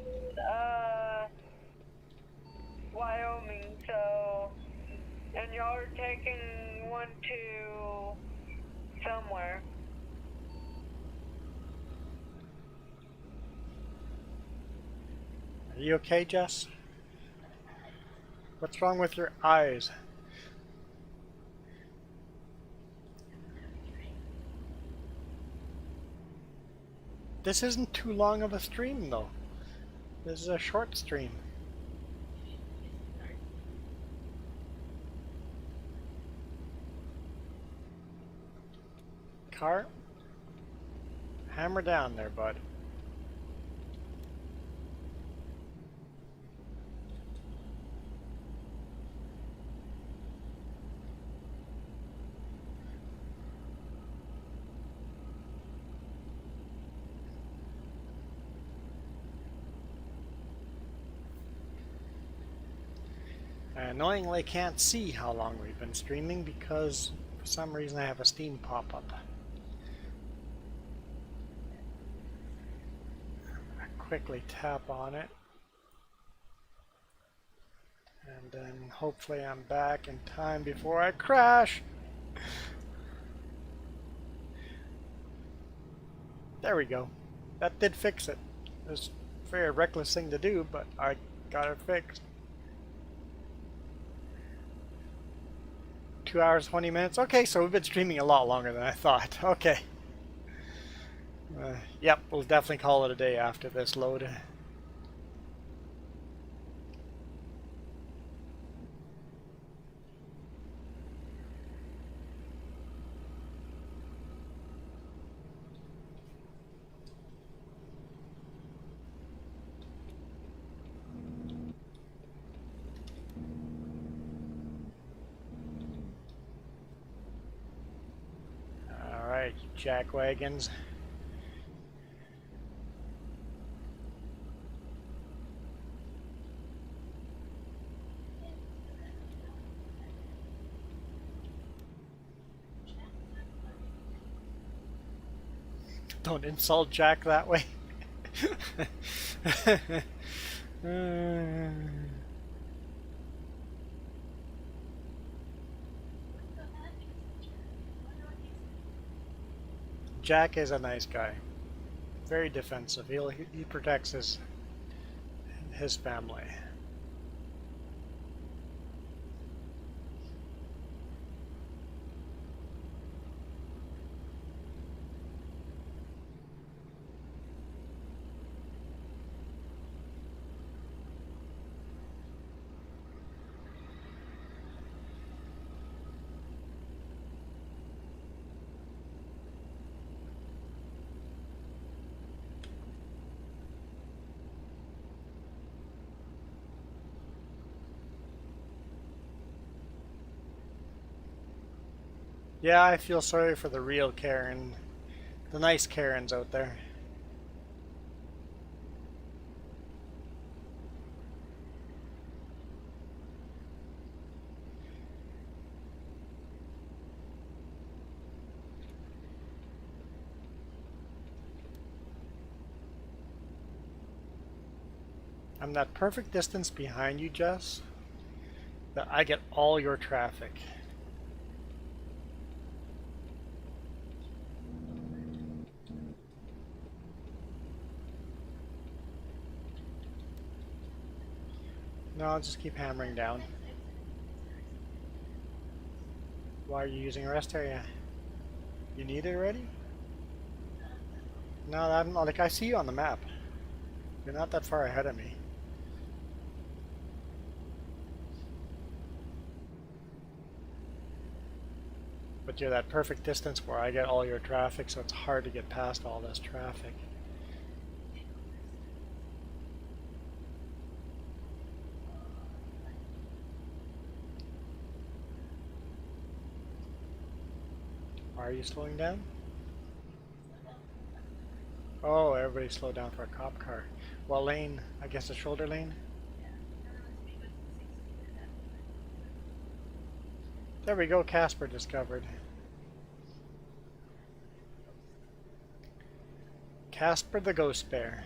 Wyoming. So, and y'all are taking one to somewhere. Are you okay, Jess? What's wrong with your eyes? This isn't too long of a stream, though. This is a short stream. Car? Hammer down there, bud. I annoyingly can't see how long we've been streaming because for some reason I have a Steam pop-up. Quickly tap on it, and then hopefully I'm back in time before I crash. There we go. That did fix it. It was a very reckless thing to do, but I got it fixed. 2 hours, 20 minutes. Okay, so we've been streaming a lot longer than I thought. Okay. Yep, we'll definitely call it a day after this load. Alright, jack wagons. Don't insult Jack that way. Jack is a nice guy. Very defensive. He protects his family. Yeah, I feel sorry for the real Karen, the nice Karens out there. I'm that perfect distance behind you, Jess, that I get all your traffic. No, I'll just keep hammering down. Why are you using a rest area? You need it already? No, I'm not, like I see you on the map. You're not that far ahead of me. But you're that perfect distance where I get all your traffic, so it's hard to get past all this traffic. Why are you slowing down? Oh, everybody slowed down for a cop car. What lane? I guess the shoulder lane? There we go, Casper discovered. Casper the Ghost Bear.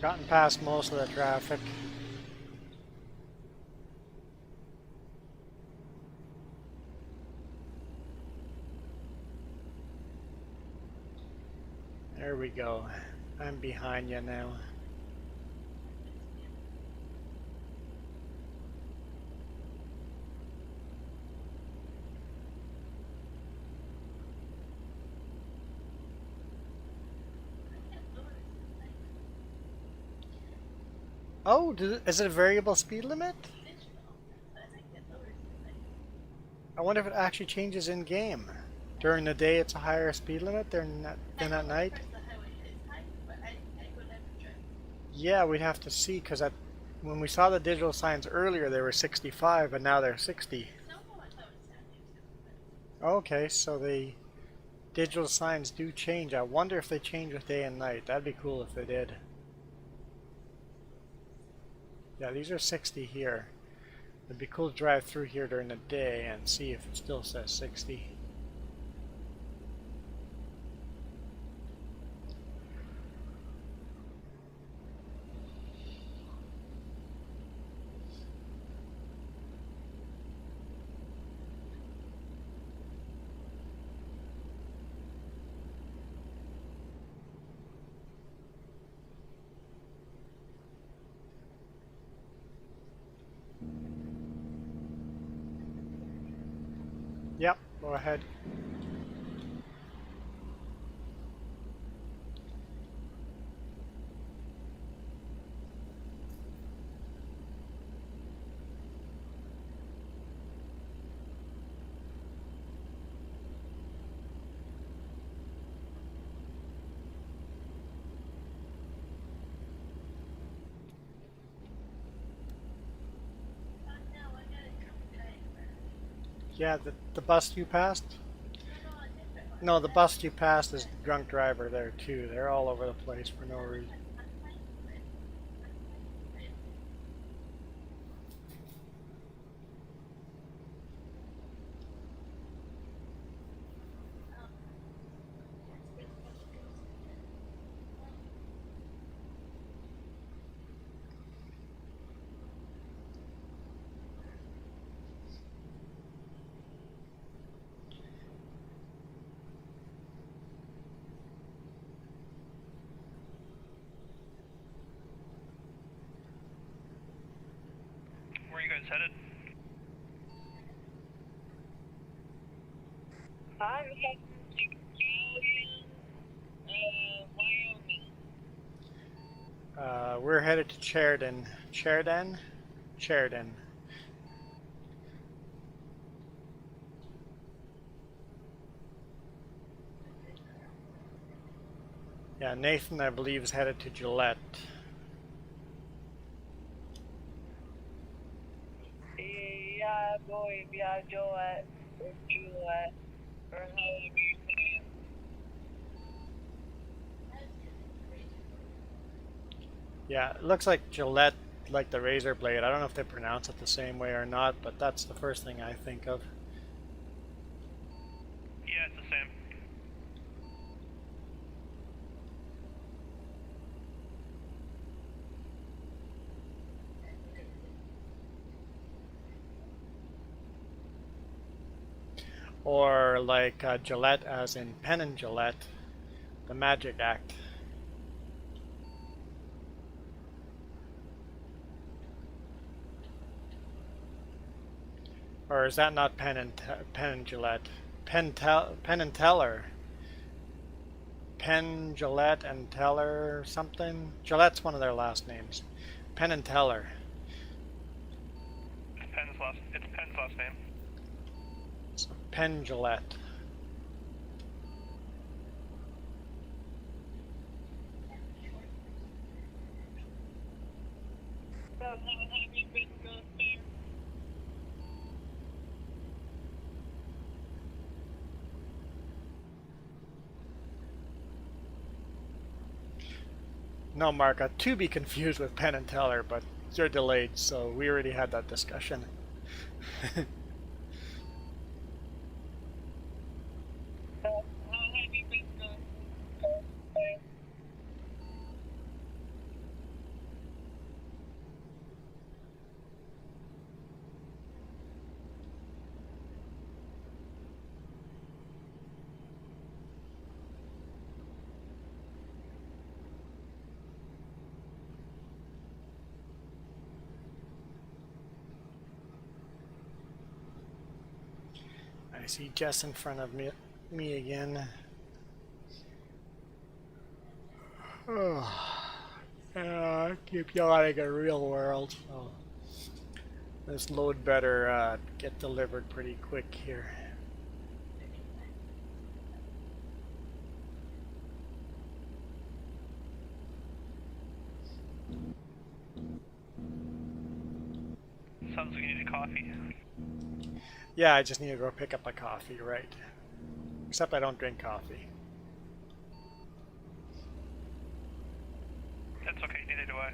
Gotten past most of the traffic. There we go. I'm behind you now. Oh, is it a variable speed limit? I wonder if it actually changes in game. During the day it's a higher speed limit than at night? Yeah, we'd have to see, because when we saw the digital signs earlier they were 65 and now they're 60. Okay, so the digital signs do change. I wonder if they change with day and night. That'd be cool if they did. Yeah, these are 60 here. It'd be cool to drive through here during the day and see if it still says 60. Yep, go ahead. Yeah, the bus you passed? No, the bus you passed is drunk driver there too. They're all over the place for no reason. Where are you guys headed? I'm heading to We're headed to Sheridan. Sheridan? Sheridan. Yeah, Nathan, I believe, is headed to Gillette. Yeah, I believe, yeah, Gillette, or Gillette, or however you say it. Yeah, it looks like Gillette, like the razor blade. I don't know if they pronounce it the same way or not, but that's the first thing I think of. Yeah, it's the same. Or like Gillette, as in Penn and Gillette, the Magic Act. Or is that not Penn and Gillette? Penn and Teller. Penn, Gillette, and Teller something. Gillette's one of their last names. Penn and Teller. It's Penn's last name. So Penn Gillette. So, have you been going there? No, Mark, to be confused with Penn and Teller, but you're delayed, so we already had that discussion. So, how have you been going there? I see Jess in front of me again. Oh, I keep yawning at real world. So this load better get delivered pretty quick here. Sounds like you need a coffee. Yeah, I just need to go pick up a coffee, right? Except I don't drink coffee. That's okay, neither do I.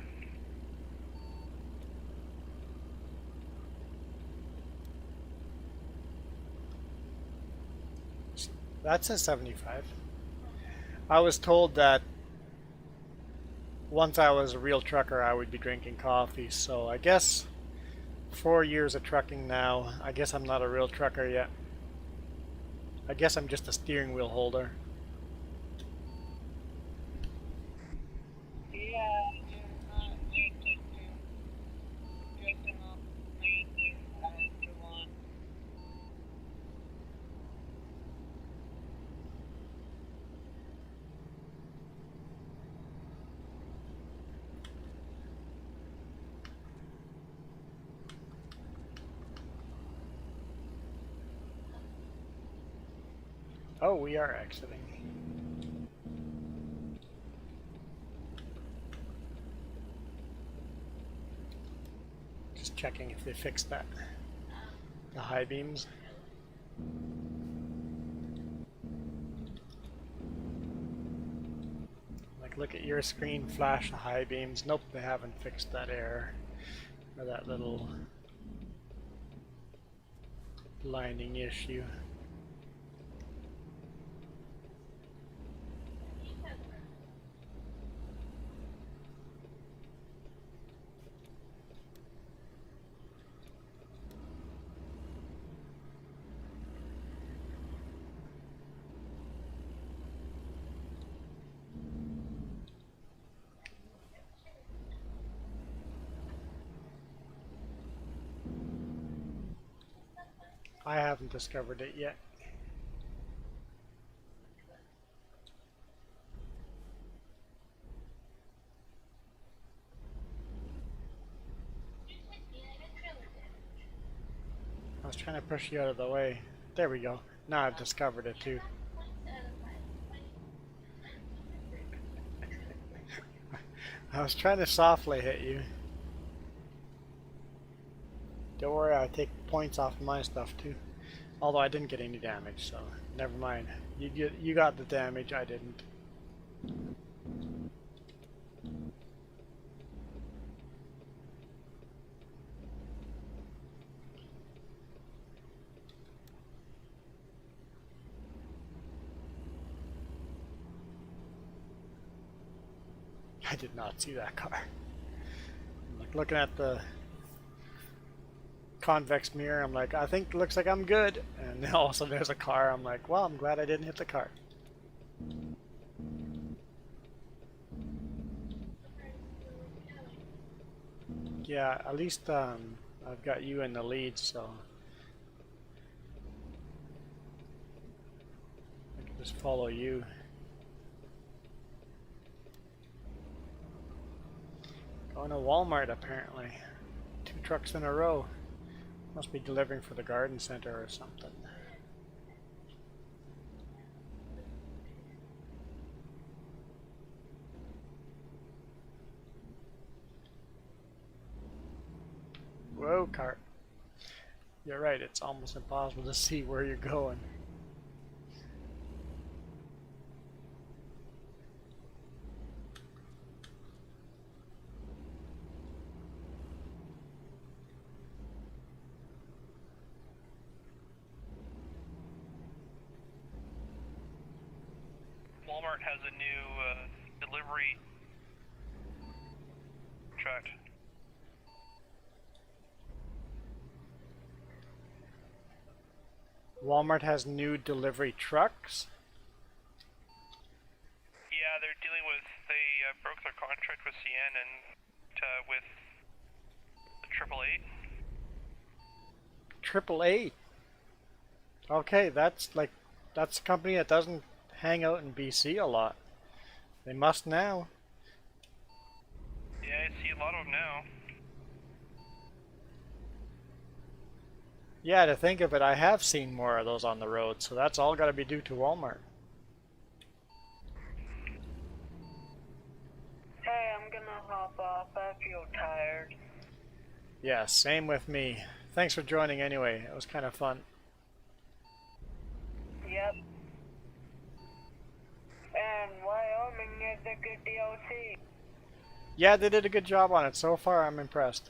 That's a 75. I was told that once I was a real trucker, I would be drinking coffee, so I guess 4 years of trucking now, I guess I'm not a real trucker yet. I guess I'm just a steering wheel holder. Yeah, you're not making dressing up crazy as you want. Oh, we are exiting. Just checking if they fixed that. The high beams. Like, look at your screen, flash the high beams. Nope, they haven't fixed that error. Or that little lining issue. I haven't discovered it yet. push you out of the way. There we go. Now I've discovered it too. I was trying to softly hit you. Don't worry, I take points off my stuff too. Although I didn't get any damage, so never mind. You got the damage, I didn't. I did not see that car. Like looking at the convex mirror, I'm like, I think it looks like I'm good. And then all of a sudden there's a car. I'm like, well, I'm glad I didn't hit the car. Yeah, at least I've got you in the lead, so I can just follow you. Going to Walmart apparently. 2 trucks in a row. Must be delivering for the garden center or something. Whoa, cart. You're right, it's almost impossible to see where you're going. Walmart has a new delivery truck. Walmart has new delivery trucks. Yeah, they're dealing with, they broke their contract with CN and with the 888. 888. Okay, that's a company that doesn't hang out in BC a lot. They must now. Yeah, I see a lot of them now. Yeah, to think of it, I have seen more of those on the road, so that's all got to be due to Walmart. Hey, I'm gonna hop off. I feel tired. Yeah, same with me. Thanks for joining anyway. It was kind of fun. Yep. And Wyoming is a good DLC. Yeah, they did a good job on it. So far, I'm impressed.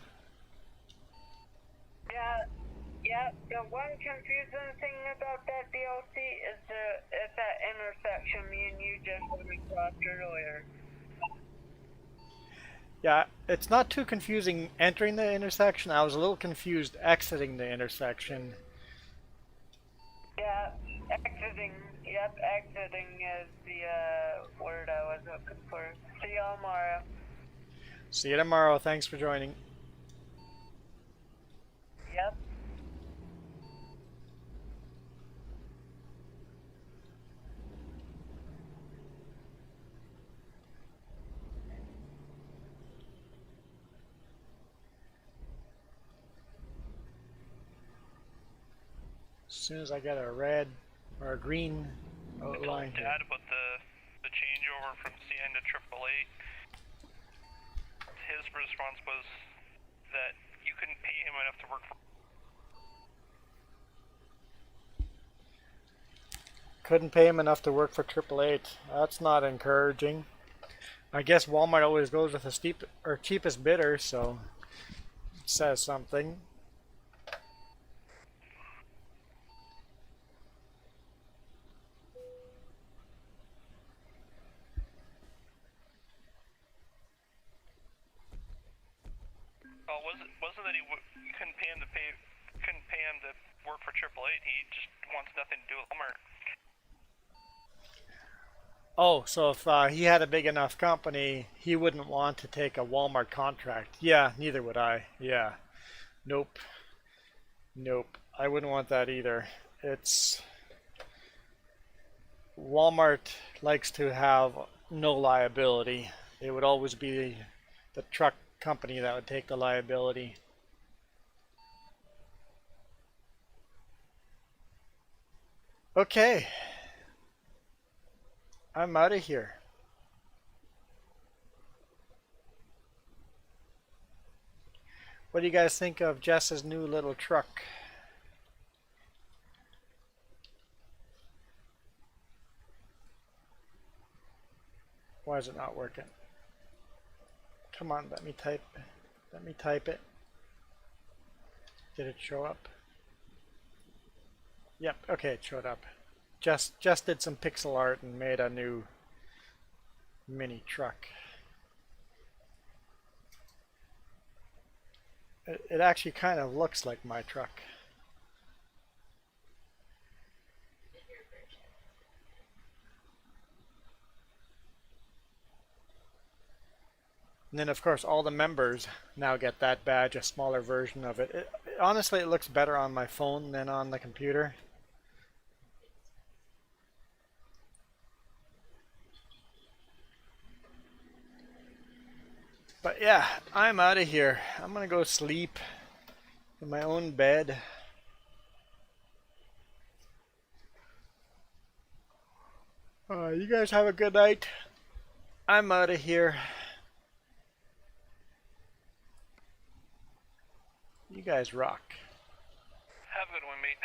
Yeah, the one confusing thing about that DLC is that intersection me and you just went across earlier. Yeah, it's not too confusing entering the intersection. I was a little confused exiting the intersection. Yeah, exiting. Yep, exiting is the word I was looking for. See y'all tomorrow. See you tomorrow. Thanks for joining. Yep. As soon as I get a red or a green I told outline here. Dad about the changeover from CN to 888. His response was that you couldn't pay him enough to work for. Couldn't pay him enough to work for 888. That's not encouraging. I guess Walmart always goes with the cheapest bidder, so it says something. Well, wasn't that he couldn't pay him to work for 888? He just wants nothing to do with Walmart. Oh, so if he had a big enough company, he wouldn't want to take a Walmart contract. Yeah, neither would I. Yeah. Nope. Nope. I wouldn't want that either. Walmart likes to have no liability. It would always be the truck company that would take the liability. Okay. I'm out of here. What do you guys think of Jess's new little truck? Why is it not working? Come on, let me type. Let me type it. Did it show up? Yep, okay, it showed up. Just did some pixel art and made a new mini truck. It actually kind of looks like my truck. And then of course all the members now get that badge, a smaller version of it. Honestly, it looks better on my phone than on the computer. But yeah, I'm out of here. I'm gonna go sleep in my own bed. You guys have a good night. I'm out of here. You guys rock. Have a good one, mate.